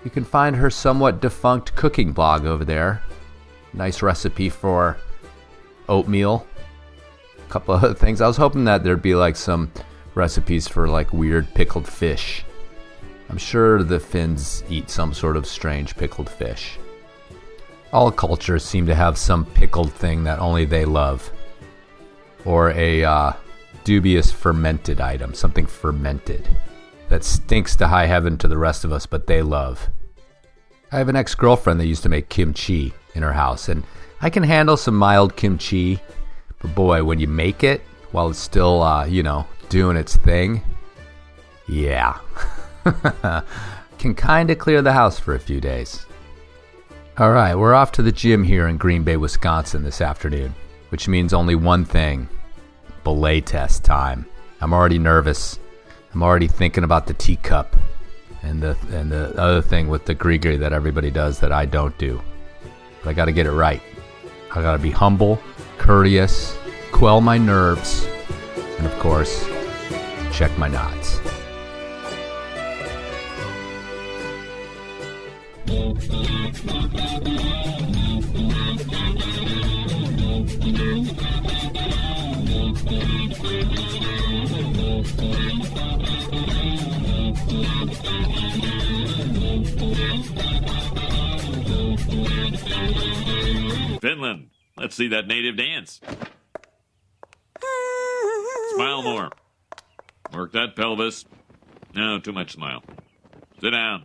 You can find her somewhat defunct cooking blog over there. Nice recipe for oatmeal. A couple of other things. I was hoping that there'd be like some recipes for like weird pickled fish. I'm sure the Finns eat some sort of strange pickled fish. All cultures seem to have some pickled thing that only they love. Or a dubious fermented item, something fermented that stinks to high heaven to the rest of us, but they love. I have an ex-girlfriend that used to make kimchi in her house, and I can handle some mild kimchi, but boy, when you make it while it's still, doing its thing, yeah, can kind of clear the house for a few days. All right, we're off to the gym here in Green Bay, Wisconsin this afternoon, which means only one thing: belay test time. I'm already nervous. I'm already thinking about the teacup and the other thing with the grigri that everybody does that I don't do. But I got to get it right. I got to be humble, courteous, quell my nerves, and of course, check my knots. Finland, let's see that native dance. Smile more. Work that pelvis. No, too much smile. Sit down.